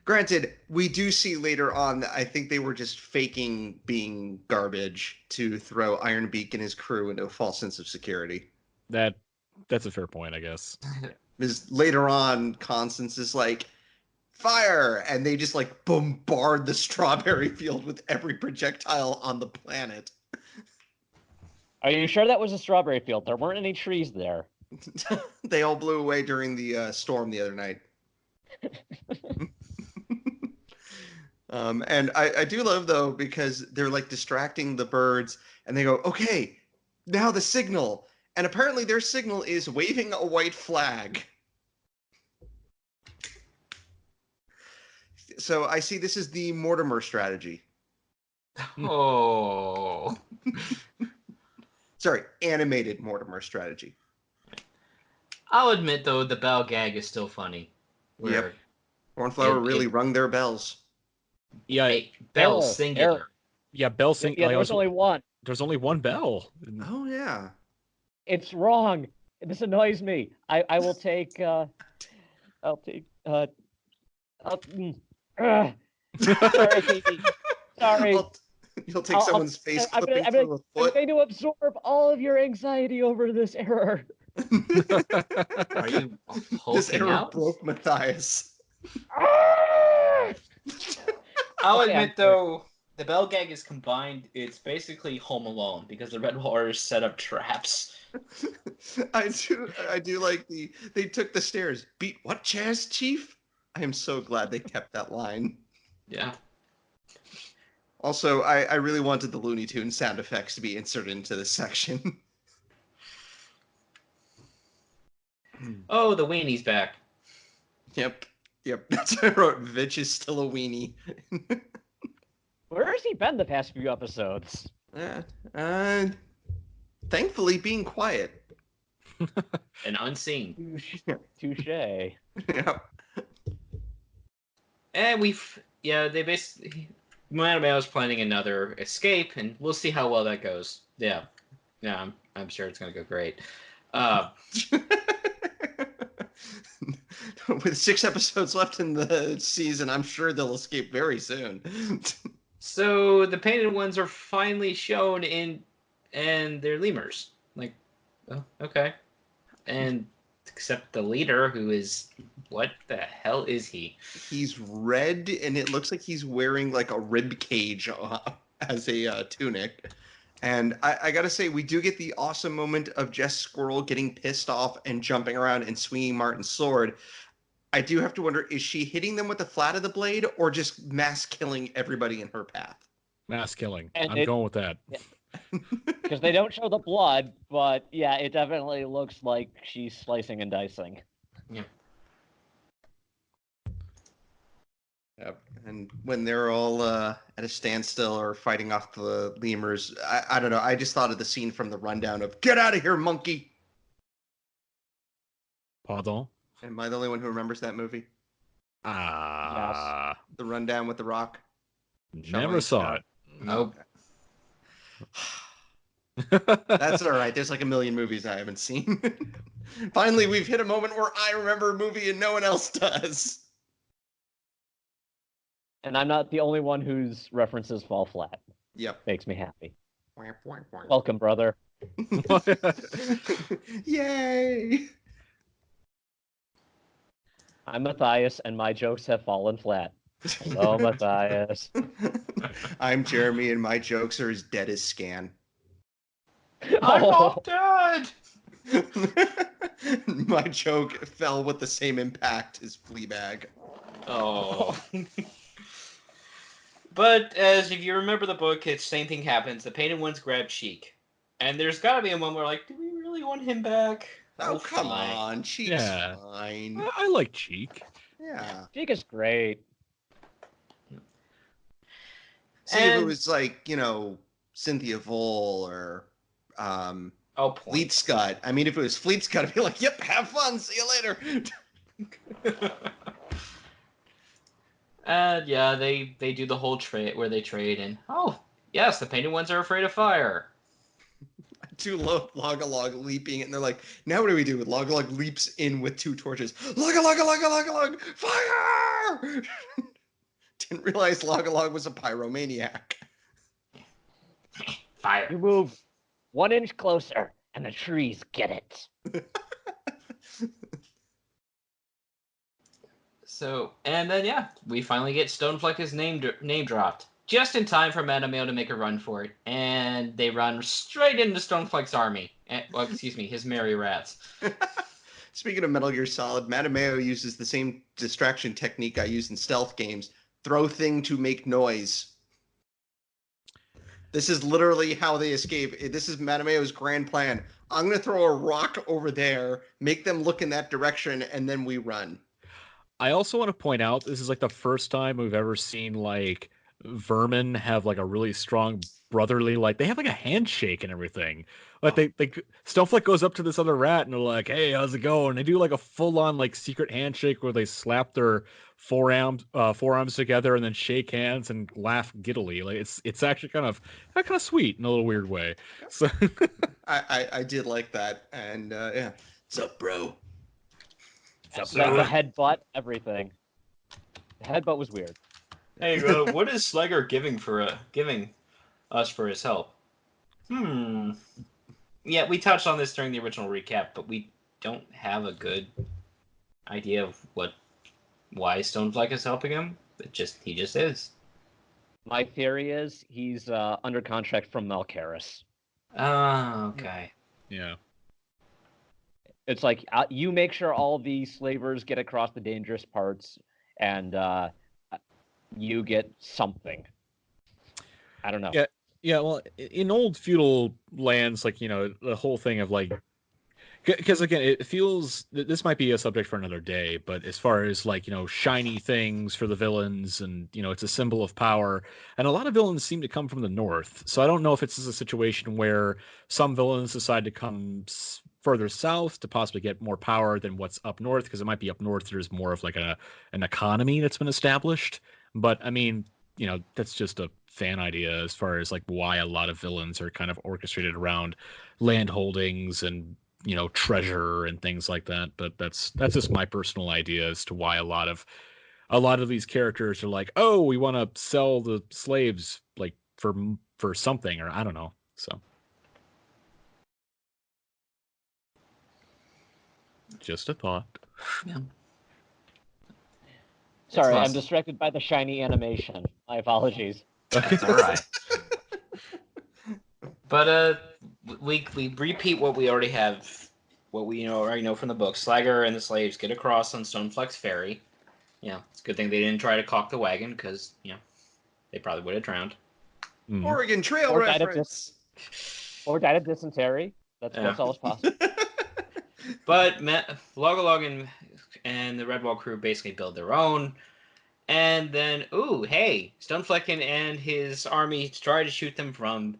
Granted, we do see later on that I think they were just faking being garbage to throw Ironbeak and his crew into a false sense of security. That's a fair point, I guess. Because later on, Constance is like, fire! And they just like bombard the strawberry field with every projectile on the planet. Are you sure that was a strawberry field? There weren't any trees there. They all blew away during the storm the other night. And I do love, though, because they're like distracting the birds and they go, okay, now the signal. And apparently their signal is waving a white flag. So I see this is the Mortimer strategy. Oh. Sorry, animated Mortimer strategy. I'll admit, though, the bell gag is still funny. Yep. Cornflower really rung their bells. Yeah. Bell singular. Yeah, bell singular. Yeah, there was only one. There's only one bell. Oh, yeah. It's wrong. This annoys me. I will take... Ugh. Sorry, Katie. Sorry. You'll take someone's face I'm clipping I'm through a foot. going to absorb all of your anxiety over this error. Are you This hulking error out? broke Matthias. Ah! I'll Okay, I'm admit though, the bell gag is combined. It's basically Home Alone because the Red Warriors set up traps. I do like they took the stairs. Beat what chairs, Chief? I am so glad they kept that line. Yeah. Also, I really wanted the Looney Tunes sound effects to be inserted into this section. Oh, the weenie's back. Yep. That's what I wrote. Vitch is still a weenie. Where has he been the past few episodes? Thankfully, being quiet. And unseen. Touche. Yep. And they basically, Mattimeo's planning another escape, and we'll see how well that goes. Yeah, I'm sure it's gonna go great. With 6 episodes left in the season, I'm sure they'll escape very soon. So the painted ones are finally shown and they're lemurs. Like, oh, okay. And except the leader, who is, what the hell is he? He's red, and it looks like he's wearing like a rib cage as a tunic. And I gotta say, we do get the awesome moment of Jess Squirrel getting pissed off and jumping around and swinging Martin's sword. I do have to wonder, is she hitting them with the flat of the blade or just mass killing everybody in her path? Mass killing. And I'm going with that. Because they don't show the blood, but yeah, it definitely looks like she's slicing and dicing. Yeah. Yep. And when they're all at a standstill or fighting off the lemurs, I don't know. I just thought of the scene from the rundown of "Get out of here, monkey!" Pardon? Am I the only one who remembers that movie? The rundown with the Rock. Never saw it. Nope. That's all right. There's like a million movies I haven't seen. Finally, we've hit a moment where I remember a movie and no one else does. And I'm not the only one whose references fall flat. Yep. Makes me happy. Welcome, brother. Yay! I'm Matthias, and my jokes have fallen flat. Hello, Matthias. I'm Jeremy, and my jokes are as dead as Scan. I'm Oh. all dead! My joke fell with the same impact as Fleabag. Oh. But as if you remember the book, it's same thing happens. The painted ones grab Cheek. And there's gotta be a moment where like, do we really want him back? Oh, come fine. on. Cheek's Yeah. fine. I like Cheek. Yeah. Cheek is great. See, if it And- was like, Cynthia Vole or Oh, point. Fleet Scud. I mean, if it was Fleet Scud, I'd be like, yep, have fun. See you later. And yeah, they do the whole trade where they trade, and oh yes, the painted ones are afraid of fire. I do love Log-a-Log leaping, and they're like, now what do we do? Log-a-Log leaps in with 2 torches. Log-a-Log, fire! Didn't realize Log-a-Log was a pyromaniac. Fire. You move 1 inch closer, and the trees get it. So, and then yeah, we finally get Stonefleck's name dropped just in time for Mattimeo to make a run for it, and they run straight into Stonefleck's army. His merry rats. Speaking of Metal Gear Solid, Mattimeo uses the same distraction technique I use in stealth games. Throw thing to make noise. This is literally how they escape. This is Mattimeo's grand plan. I'm going to throw a rock over there, make them look in that direction, and then we run. I also want to point out this is like the first time we've ever seen like vermin have like a really strong brotherly, like they have like a handshake and everything. Like they Snowflake goes up to this other rat and they're like, "Hey, how's it going?" They do like a full on like secret handshake where they slap their forearms together and then shake hands and laugh giddily. Like it's actually kind of sweet in a little weird way. So I did like that, and yeah. What's up, bro? The headbutt, everything. The headbutt was weird. Hey, what is Slugger giving us for his help? Yeah, we touched on this during the original recap, but we don't have a good idea of why Stoneflag is helping him. He just is. My theory is he's under contract from Malcaris. Ah, okay. Yeah. It's like you make sure all the slavers get across the dangerous parts, and you get something. I don't know. Yeah. Yeah, well, in old feudal lands, like, the whole thing of like, because again, it feels this might be a subject for another day, but as far as like, shiny things for the villains, and it's a symbol of power, and a lot of villains seem to come from the north. So I don't know if it's just a situation where some villains decide to come further south to possibly get more power than what's up north, because it might be up north there's more of like an economy that's been established. But I mean, that's just a fan idea as far as like why a lot of villains are kind of orchestrated around land holdings and treasure and things like that. But that's just my personal idea as to why a lot of these characters are like, oh, we want to sell the slaves like for something, or I don't know. So just a thought. Yeah. Sorry, I'm distracted by the shiny animation. My apologies. That's all right. But we repeat what we already have, what we already know from the book. Slagger and the slaves get across on Stoneflex Ferry. Yeah, it's a good thing they didn't try to caulk the wagon, because they probably would have drowned. Oregon Trail Or reference. Or died of dysentery. That's always possible. But Logolog and the Redwall crew basically build their own. And then, hey, Stoneflecken and his army try to shoot them from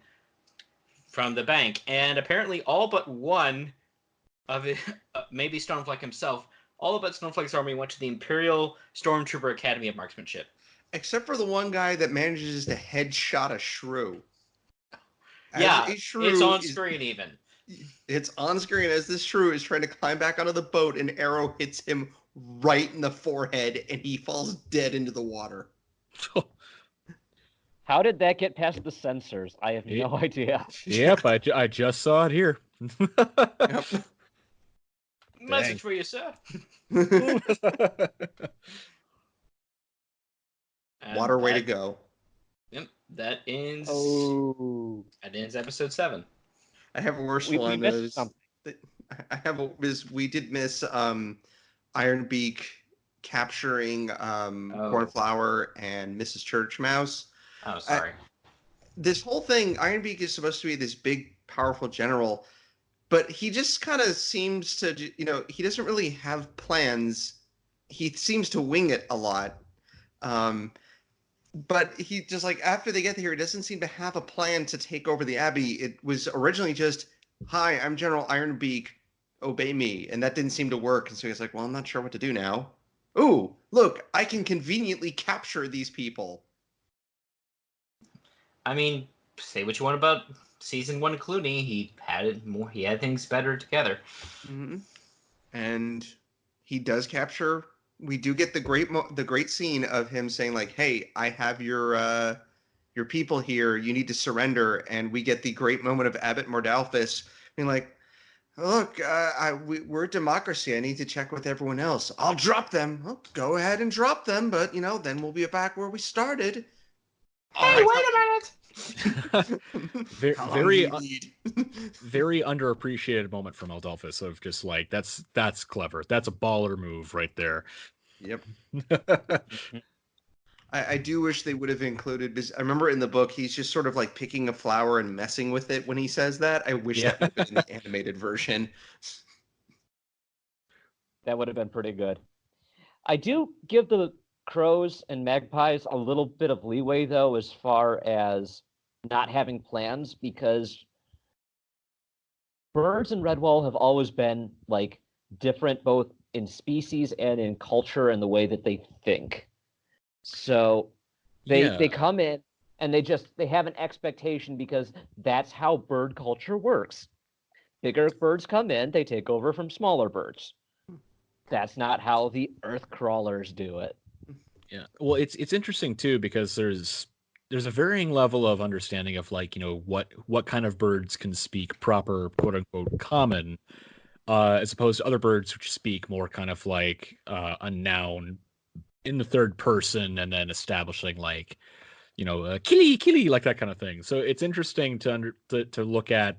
the bank. And apparently all but one of it, maybe Stonefleck himself, all but Stonefleck's army went to the Imperial Stormtrooper Academy of Marksmanship. Except for the one guy that manages to headshot a shrew. It's on screen even. It's on screen as this shrew is trying to climb back onto the boat. An arrow hits him right in the forehead, and he falls dead into the water. How did that get past the censors? I have no idea. Yep, I just saw it here. Yep. Message for you, sir. Water way to go. Yep, that ends. That ends episode 7. I have a worse We one. missed something. We did miss Ironbeak capturing Cornflower and Mrs. Church Mouse. Oh, sorry. This whole thing, Ironbeak is supposed to be this big, powerful general, but he just kind of seems to, he doesn't really have plans. He seems to wing it a lot. But he just, like, after they get here, he doesn't seem to have a plan to take over the Abbey. It was originally just, hi, I'm General Ironbeak, obey me. And that didn't seem to work. And so he's like, well, I'm not sure what to do now. Ooh, look, I can conveniently capture these people. I mean, say what you want about season 1 Clooney. He had things better together. Mm-hmm. And he does capture. We do get the great scene of him saying, like, hey, I have your people here. You need to surrender. And we get the great moment of Abbot Mordalphus being like, look, we're a democracy. I need to check with everyone else. I'll drop them. Well, go ahead and drop them. But, then we'll be back where we started. Hey, wait a minute! very underappreciated moment from Adolphus of just like, that's clever. That's a baller move right there. Yep. I do wish they would have included, because I remember in the book he's just sort of like picking a flower and messing with it when he says that. I wish that would have been in the animated version. That would have been pretty good. I do give the crows and magpies a little bit of leeway, though, as far as not having plans, because birds in Redwall have always been like different both in species and in culture and the way that they think. So they come in and they have an expectation, because that's how bird culture works. Bigger birds come in, they take over from smaller birds. That's not how the earth crawlers do it. Yeah. Well, it's interesting too because there's a varying level of understanding of like, what kind of birds can speak proper quote unquote common, as opposed to other birds which speak more kind of like a noun in the third person and then establishing like, killy killy, like that kind of thing. So it's interesting to look at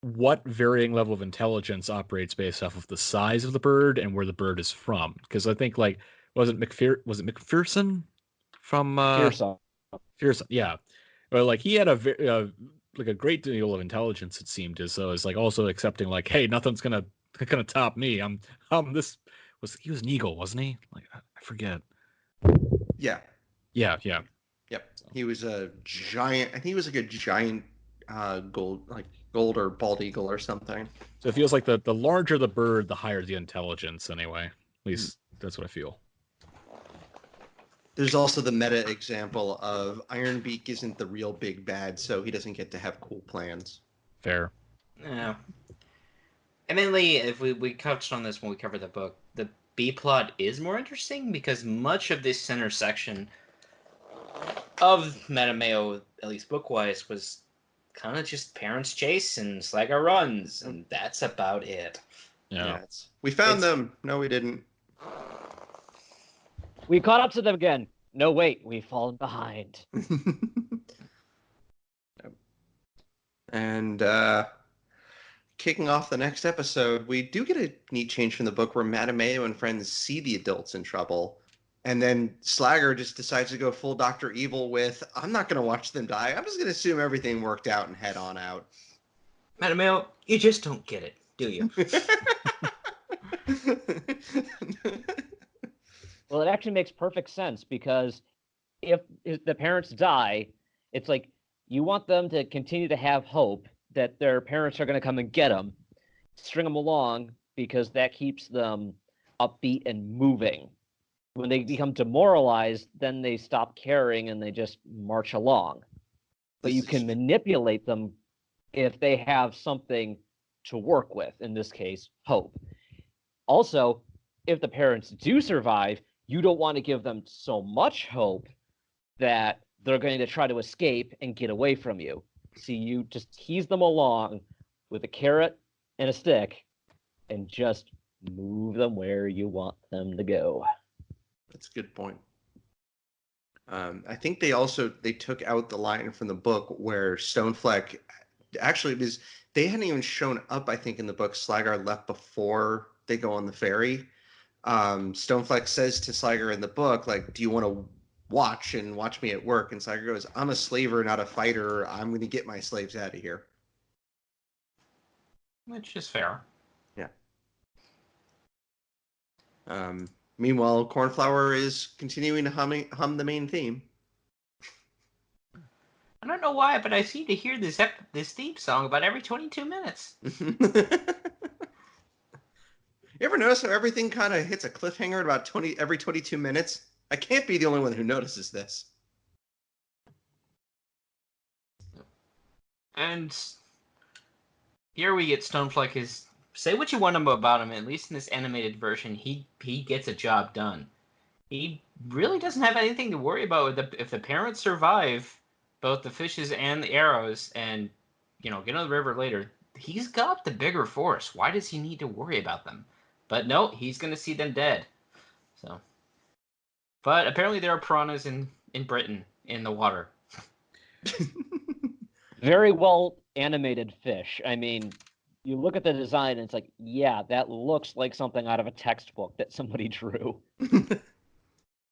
what varying level of intelligence operates based off of the size of the bird and where the bird is from. Because I think like was it McPherson from Fearsome. Fearsome? Yeah, but like he had like a great deal of intelligence. It seemed as though it's like also accepting like, hey, nothing's gonna top me. I'm this he was an eagle, wasn't he? Like I forget. Yeah. Yeah. Yep. He was a giant. I think he was like a giant gold or bald eagle or something. So it feels like the larger the bird, the higher the intelligence. Anyway, at least that's what I feel. There's also the meta example of Ironbeak isn't the real big bad, so he doesn't get to have cool plans. Fair. Yeah. Admittedly, if we touched on this when we covered the book, the B plot is more interesting because much of this center section of Mattimeo, at least book-wise, was kind of just parents chase and Slagger runs, and that's about it. Yeah. We found them. No, we didn't. We caught up to them again. No, wait, we've fallen behind. And kicking off the next episode, we do get a neat change from the book where Mattimeo and friends see the adults in trouble. And then Slagger just decides to go full Dr. Evil with, I'm not going to watch them die. I'm just going to assume everything worked out and head on out. Mattimeo, you just don't get it, do you? Well, it actually makes perfect sense because if the parents die, it's like you want them to continue to have hope that their parents are going to come and get them, string them along, because that keeps them upbeat and moving. When they become demoralized, then they stop caring and they just march along. But you can manipulate them if they have something to work with, in this case, hope. Also, if the parents do survive, you don't want to give them so much hope that they're going to try to escape and get away from you. So you just tease them along with a carrot and a stick and just move them where you want them to go. That's a good point. I think they took out the line from the book where Stonefleck actually they hadn't even shown up, I think, in the book. Slagger left before they go on the ferry. Stonefleck says to Slagger in the book, like, do you want to watch me at work? And Slagger goes, I'm a slaver, not a fighter. I'm going to get my slaves out of here. Which is fair. Yeah. Meanwhile, Cornflower is continuing to hum the main theme. I don't know why, but I seem to hear this theme song about every 22 minutes. You ever notice how everything kind of hits a cliffhanger at about every 22 minutes? I can't be the only one who notices this. And here we get Stonefleck is say what you want about him. At least in this animated version, he gets a job done. He really doesn't have anything to worry about if the parents survive both the fishes and the arrows, and get on the river later. He's got the bigger force. Why does he need to worry about them? But no, he's gonna see them dead. So, but apparently there are piranhas in Britain in the water. Very well animated fish. I mean, you look at the design and it's like, yeah, that looks like something out of a textbook that somebody drew.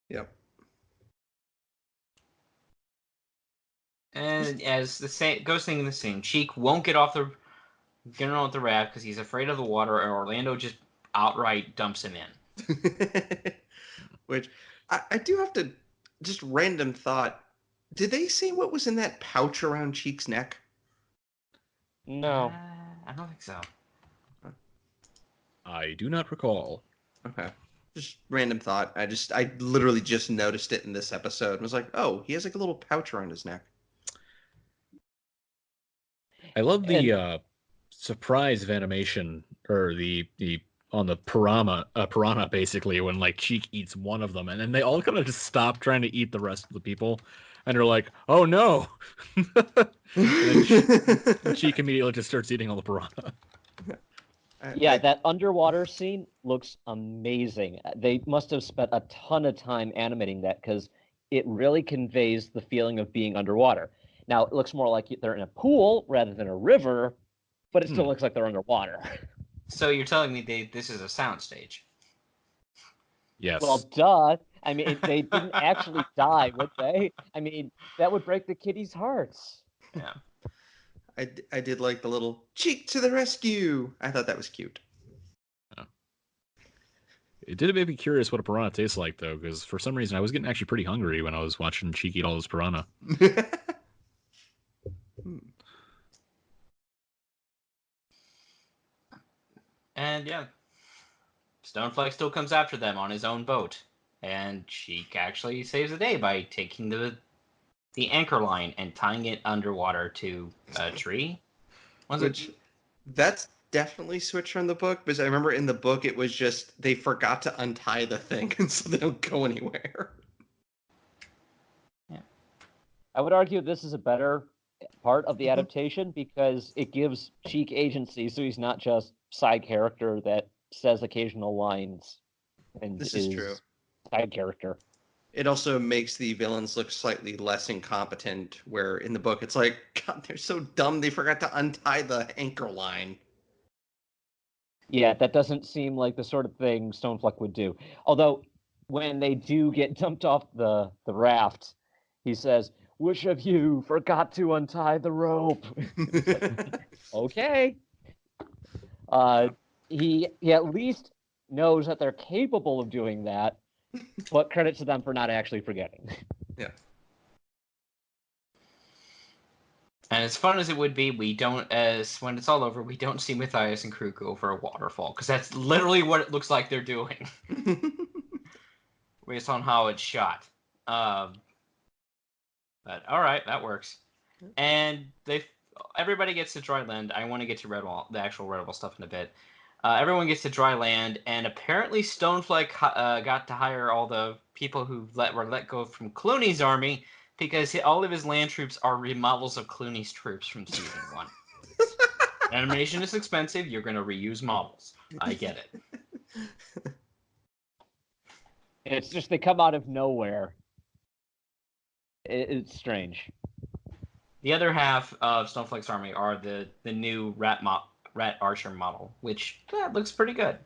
Yep. And as the same goes thing in the same, Cheek won't get on the raft because he's afraid of the water, and Orlando just outright dumps him in. Which I do have to just random thought. Did they say what was in that pouch around Cheek's neck? No. I don't think so. I do not recall. Okay. Just random thought. I literally just noticed it in this episode and was like, oh, he has like a little pouch around his neck. I love the surprise of animation, or the the piranha basically when like Cheek eats one of them, and then they all kind of just stop trying to eat the rest of the people, and they're like, "Oh no!" And then Cheek immediately just starts eating all the piranha. Yeah, that underwater scene looks amazing. They must have spent a ton of time animating that because it really conveys the feeling of being underwater. Now, it looks more like they're in a pool rather than a river, but it still looks like they're underwater. So you're telling me this is a soundstage? Yes. Well, duh. I mean, they didn't actually die, would they? I mean, that would break the kitties' hearts. Yeah. I did like the little Cheek to the rescue. I thought that was cute. It did make me curious what a piranha tastes like, though, because for some reason I was getting actually pretty hungry when I was watching Cheek eat all this piranha. And yeah, Stoneflake still comes after them on his own boat, and Cheek actually saves the day by taking the anchor line and tying it underwater to a tree. That's definitely switched from the book, because I remember in the book it was just they forgot to untie the thing, and so they don't go anywhere. Yeah. I would argue this is a better part of the adaptation because it gives Cheek agency, so he's not just side character that says occasional lines and This is true. Side character. It also makes the villains look slightly less incompetent, where in the book it's like, God, they're so dumb they forgot to untie the anchor line. Yeah, that doesn't seem like the sort of thing Stoneflake would do. Although, when they do get dumped off the raft, he says, "Which of you forgot to untie the rope?" Okay. He at least knows that they're capable of doing that, but credit to them for not actually forgetting. Yeah. And as fun as it would be, when it's all over, we don't see Matthias and crew go over a waterfall, because that's literally what it looks like they're doing, based on how it's shot. But all right, that works. And everybody gets to dry land. I want to get to Redwall, the actual Redwall stuff in a bit. Everyone gets to dry land, and apparently Stoneflake got to hire all the people who were let go from Clooney's army, because all of his land troops are remodels of Clooney's troops from season 1. Animation is expensive. You're going to reuse models. I get it. It's just they come out of nowhere. It's strange. The other half of Stoneflake's army are the new rat archer model, which looks pretty good.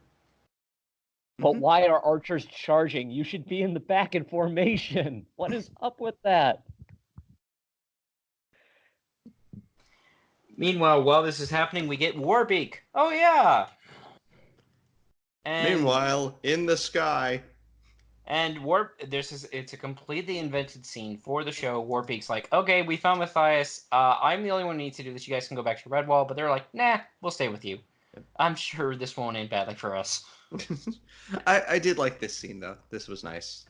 But why are archers charging? You should be in the back in formation. What is up with that? Meanwhile, while this is happening, we get Warbeak. Oh yeah. And meanwhile, in the sky. And it's a completely invented scene for the show. Warbeak's like, okay, we found Matthias. I'm the only one who needs to do this. You guys can go back to Redwall. But they're like, nah, we'll stay with you. I'm sure this won't end badly for us. I did like this scene, though. This was nice.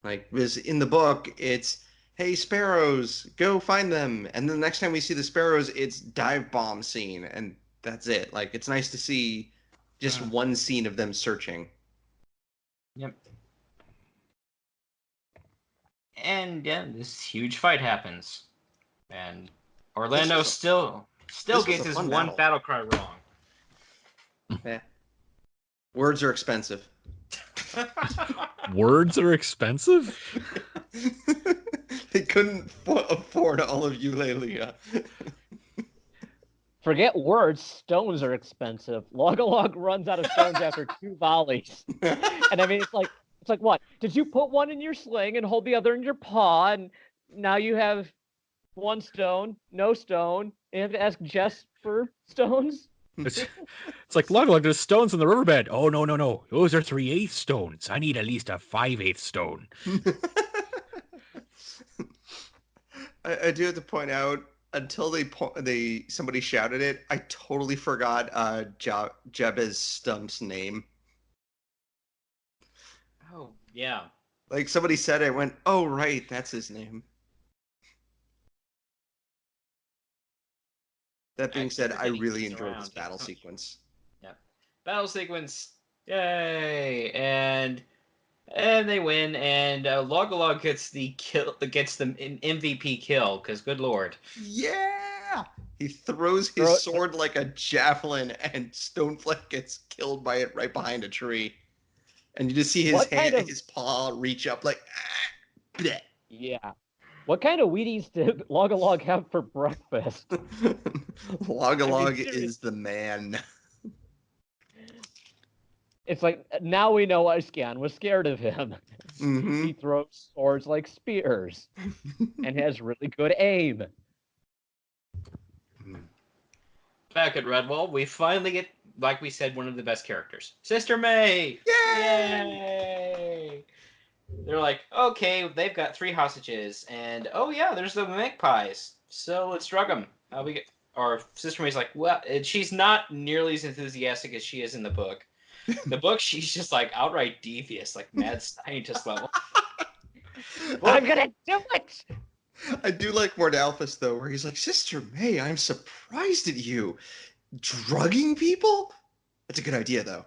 Like, because in the book, it's, hey, sparrows, go find them. And then the next time we see the sparrows, it's dive bomb scene. And that's it. Like, it's nice to see just one scene of them searching. Yep. And yeah, this huge fight happens. And Orlando still gets his one battle cry wrong. Yeah. Words are expensive. Words are expensive? They couldn't afford all of Eulalia. Forget words, stones are expensive. Log runs out of stones after 2 volleys. And I mean, it's like what? Did you put one in your sling and hold the other in your paw, and now you have 1 stone, no stone, and you have to ask Jess for stones? It's like, Log, there's stones in the riverbed. Oh, no. Those are 3/8 stones. I need at least a 5/8 stone. I do have to point out, until somebody shouted it, I totally forgot Jabez Stump's name. Oh, yeah. Like, somebody said it, I went, oh, right, that's his name. That being said, I really enjoyed this battle sequence. Yep. battle sequence. Yay! And they win, and Log gets the kill, gets the MVP kill. Because good lord, Yeah! He throws his Throw- sword like a javelin, and Stoneflake gets killed by it right behind a tree. And you just see his What kind of- his paw reach up like, bleh. Yeah. What kind of Wheaties did Log have for breakfast? Log serious- is the man. It's like, now we know why Scan was scared of him. Hmm He throws swords like spears and has really good aim. back at Redwall, we finally get, like we said, one of the best characters, Sister May. Yay! They're like, okay, they've got 3 hostages, and oh yeah, there's the magpies. So let's drug them. We get, or Sister May's like, well, and she's not nearly as enthusiastic as she is in the book. The book, she's just like outright devious, like mad scientist level. I'm gonna do it! I do like Mordalphus though, where he's like, Sister May, I'm surprised at you. Drugging people? That's a good idea though.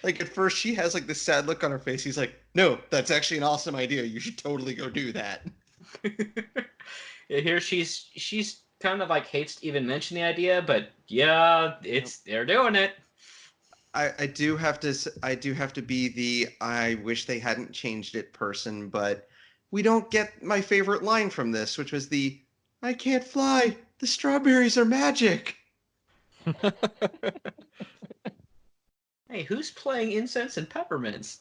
Like at first she has like this sad look on her face. He's like, no, that's actually an awesome idea. You should totally go do that. Yeah, here she's kind of like hates to even mention the idea, but yeah, they're doing it. I do have to be the I wish they hadn't changed it person, but we don't get my favorite line from this, which was the I can't fly. The strawberries are magic. Hey, who's playing incense and peppermints?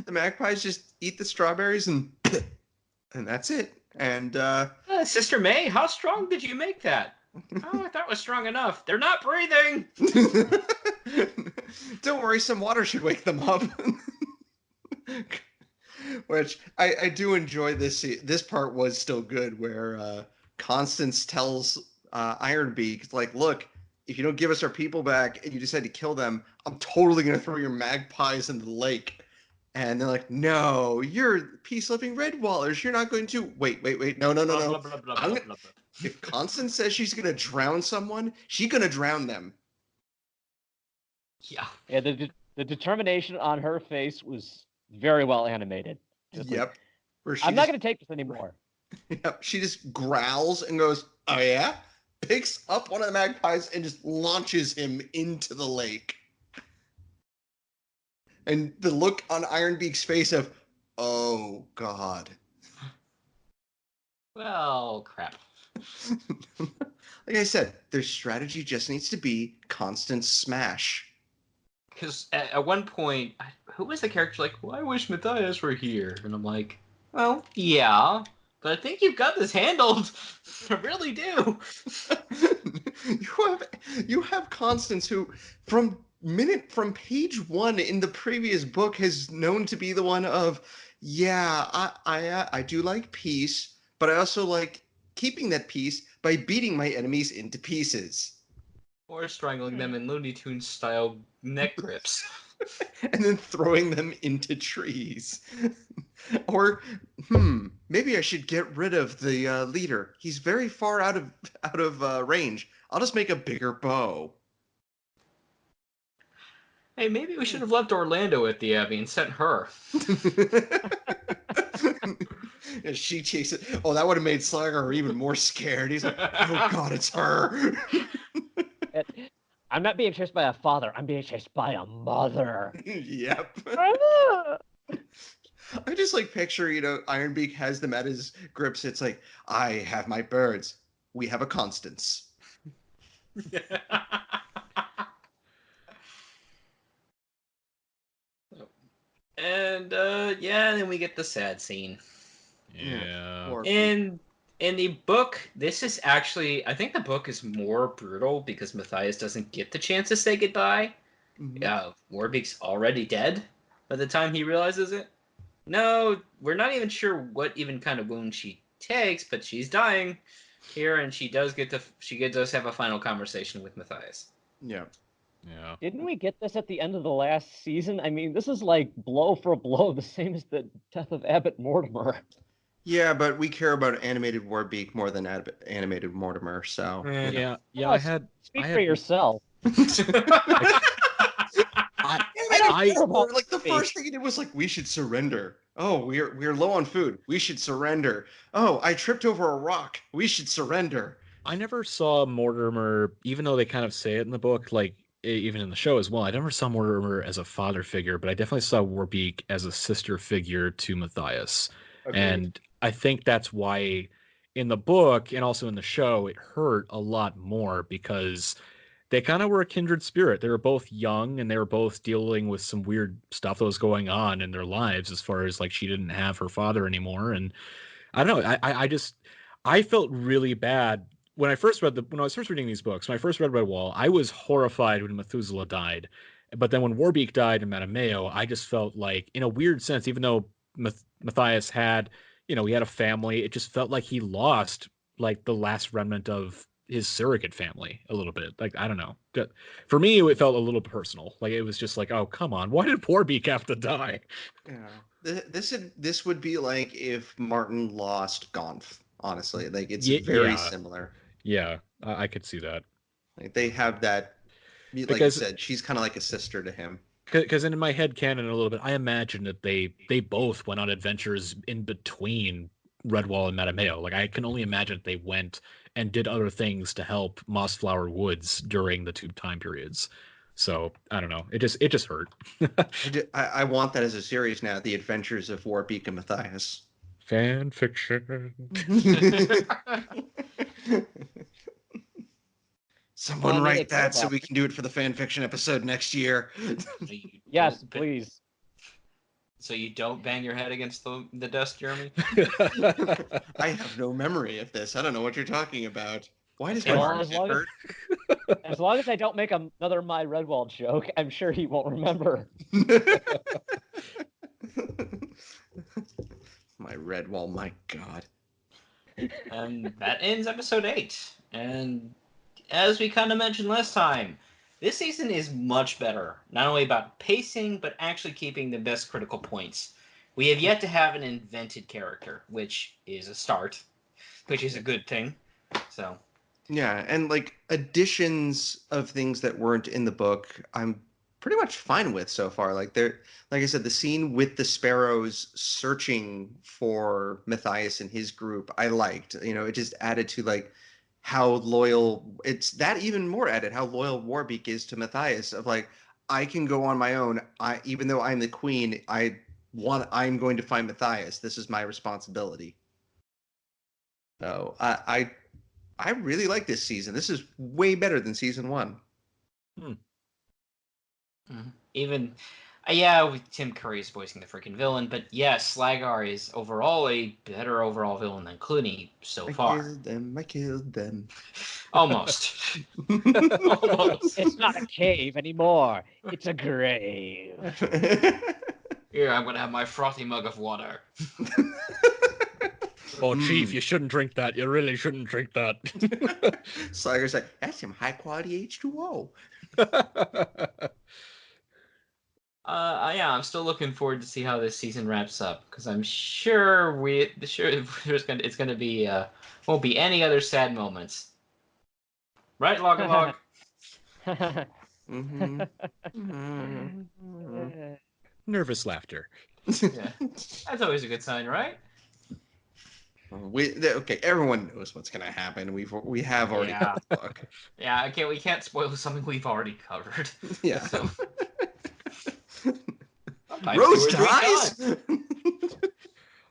The magpies just eat the strawberries and that's it. And Sister May, how strong did you make that? Oh, I thought it was strong enough. They're not breathing. don't worry, some water should wake them up. Which I do enjoy this. This part was still good, where Constance tells Ironbeak, like, look, if you don't give us our people back and you decide to kill them, I'm totally going to throw your magpies into the lake. And they're like, no, you're peace-loving Redwallers. You're not going to... Wait. No. Blah, blah, blah, blah, blah, blah. If Constance says she's going to drown someone, she's going to drown them. Yeah. Yeah, the determination on her face was very well animated. Just like, Yep. Where she I'm not just- going to take this anymore. Yep. She just growls and goes, oh yeah? Picks up one of the magpies and just launches him into the lake. And the look on Ironbeak's face of, oh god. Well, crap. Like I said, their strategy just needs to be constant smash. Because at one point, who was the character like, well, I wish Matthias were here? And I'm like, well, yeah, but I think you've got this handled. I really do. you have Constance, who from page 1 in the previous book has known to be the one of, yeah, I do like peace, but I also like keeping that peace by beating my enemies into pieces. Or strangling them in Looney Tunes style neck grips. And then throwing them into trees. Or, maybe I should get rid of the leader. He's very far out of range. I'll just make a bigger bow. Hey, maybe we should have left Orlando at the Abbey and sent her. And she chases. Oh, that would have made Slugger even more scared. He's like, oh god, it's her. I'm not being chased by a father. I'm being chased by a mother. Yep. I just like picture, Ironbeak has them at his grips. It's like, I have my birds. We have a Constance. And then we get the sad scene. Yeah. Poor In the book, this is actually, I think the book is more brutal because Matthias doesn't get the chance to say goodbye. Mhm. Warbeak's already dead by the time he realizes it. No, we're not even sure what even kind of wound she takes, but she's dying here, and she does does have a final conversation with Matthias. Yeah. Yeah. Didn't we get this at the end of the last season? I mean, this is like blow for blow, the same as the death of Abbot Mortimer. Yeah, but we care about animated Warbeak more than animated Mortimer, so you know. Yeah, Oh, I speak for had yourself. I I don't I care about Like the Warbeak. first thing he did was like, we should surrender. Oh, we're low on food. We should surrender. Oh, I tripped over a rock. We should surrender. I never saw Mortimer, even though they kind of say it in the book, like even in the show as well. I never saw Mortimer as a father figure, but I definitely saw Warbeak as a sister figure to Matthias. Agreed. And I think that's why in the book and also in the show it hurt a lot more because they kind of were a kindred spirit. They were both young and they were both dealing with some weird stuff that was going on in their lives as far as like she didn't have her father anymore. And I don't know. I just I felt really bad when I was first reading these books. When I first read Redwall, I was horrified when Methuselah died. But then when Warbeak died in Mattimeo, I just felt like, in a weird sense, even though Matthias had, he had a family, it just felt like he lost like the last remnant of his surrogate family a little bit. Like I don't know. For me, it felt a little personal. Like it was just like, oh come on, why did Warbeak have to die? Yeah. This would be like if Martin lost Gonf, honestly. Like it's very Yeah, similar. yeah, I could see that. Like they have that, like you Because said, she's kind of like a sister to him. because in my head canon a little bit, I imagine that they both went on adventures in between Redwall and Mattimeo. Like I can only imagine that they went and did other things to help Mossflower Woods during the two time periods. So I don't know. It just hurt. I want that as a series now, The Adventures of Warbeak and Matthias. Fan fiction. Someone Well, I mean, they write could that have so all. we can do it for the fan fiction episode next year. Yes, please. So you don't bang your head against the desk, Jeremy? I have no memory of this. I don't know what you're talking about. Why does my Well, arm as get long as hurt? as long as I don't make another My Redwall joke, I'm sure he won't remember. My Redwall, my God. And that ends episode 8. And as we kind of mentioned last time, this season is much better, not only about pacing, but actually keeping the best critical points. We have yet to have an invented character, which is a start, which is a good thing. So, Yeah, and like additions of things that weren't in the book, I'm pretty much fine with so far. Like I said, the scene with the sparrows searching for Matthias and his group, I liked. It just added to like how loyal. It's that even more added how loyal Warbeak is to Matthias. Of like, I can go on my own. Even though I'm the queen, I'm going to find Matthias. This is my responsibility. So I really like this season. This is way better than season 1. even, yeah, with Tim Curry's voicing the freaking villain, but yes, Slagar is overall a better overall villain than Clooney so far. I killed them. Almost. Almost. It's not a cave anymore. It's a grave. Here, I'm gonna have my frothy mug of water. Oh, Chief, you shouldn't drink that. You really shouldn't drink that. Slager's like, that's some high quality H2O. Yeah, I'm still looking forward to see how this season wraps up because I'm sure it's gonna be won't be any other sad moments, right, Log? Mm-hmm. Mm-hmm. Nervous laughter. Yeah, that's always a good sign, right? Okay, everyone knows what's gonna happen. We have already Yeah. got the book. Yeah, okay, we can't spoil something we've already covered. Yeah. So, sometimes Rose 2 or 3 dies. times.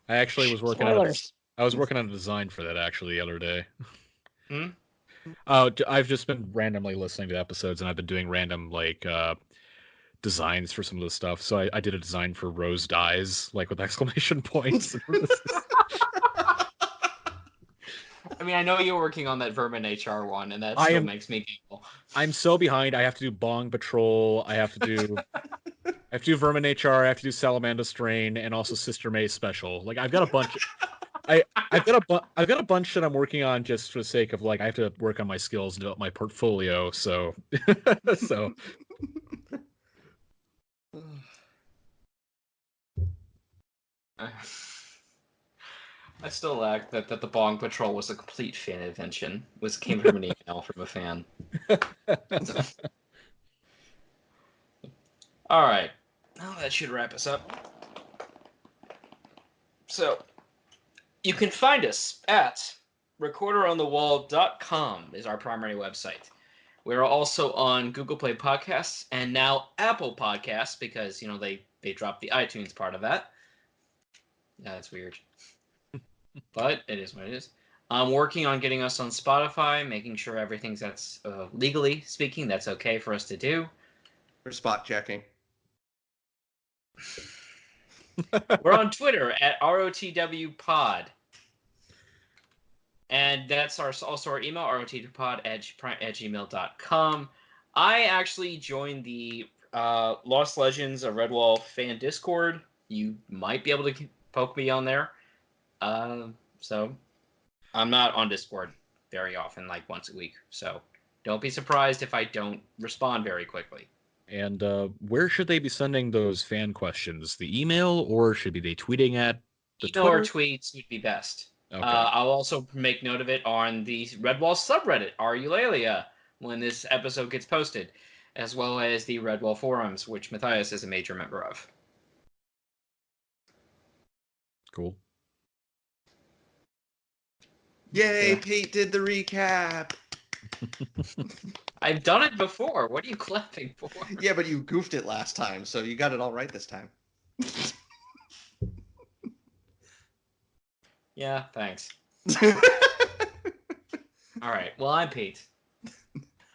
I actually was working Spoilers. I was working on a design for that actually the other day. Hmm? I've just been randomly listening to episodes and I've been doing random like designs for some of the stuff. So I did a design for Rose Dies, like with exclamation points. I mean, I know you're working on that Vermin HR one, and that I still am- makes me giggle. I'm so behind. I have to do Bong Patrol. I have to do Vermin HR. I have to do Salamander Strain and also Sister May Special. Like I've got a bunch. I've got a bunch that I'm working on just for the sake of like I have to work on my skills and develop my portfolio. So so I still lack that the Bong Patrol was a complete fan invention. Came from an email from a fan. All right. Now that should wrap us up. So, you can find us at recorderonthewall.com is our primary website. We're also on Google Play Podcasts and now Apple Podcasts because, they dropped the iTunes part of that. Yeah, that's weird. But it is what it is. I'm working on getting us on Spotify, making sure everything's that's legally speaking, that's okay for us to do. For spot checking. We're on Twitter at ROTWPod. And that's also our email, rotwpod@gmail.com. I actually joined the Lost Legends of Redwall fan Discord. You might be able to poke me on there. So I'm not on Discord very often, like once a week. So don't be surprised if I don't respond very quickly. And where should they be sending those fan questions? The email, or should they be tweeting at the Email or Twitter? tweets would be best. Okay. I'll also make note of it on the Redwall subreddit, Eulalia, when this episode gets posted, as well as the Redwall forums, which Matthias is a major member of. Cool. Yay, Yeah. Pete did the recap. I've done it before. What are you clapping for? Yeah, but you goofed it last time, so you got it all right this time. Yeah, thanks. All right. Well, I'm Pete.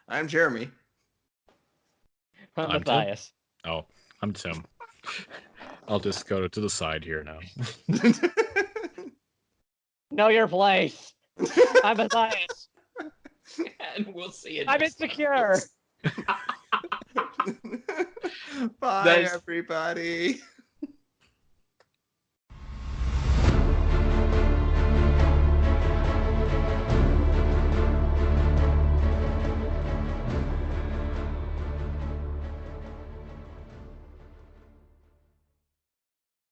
I'm Jeremy. I'm I'm Tim. Matthias. Oh, I'm Tim. I'll just go to the side here now. Know your place. I'm Matthias. And we'll see you I'm next insecure. Bye, Nice. everybody.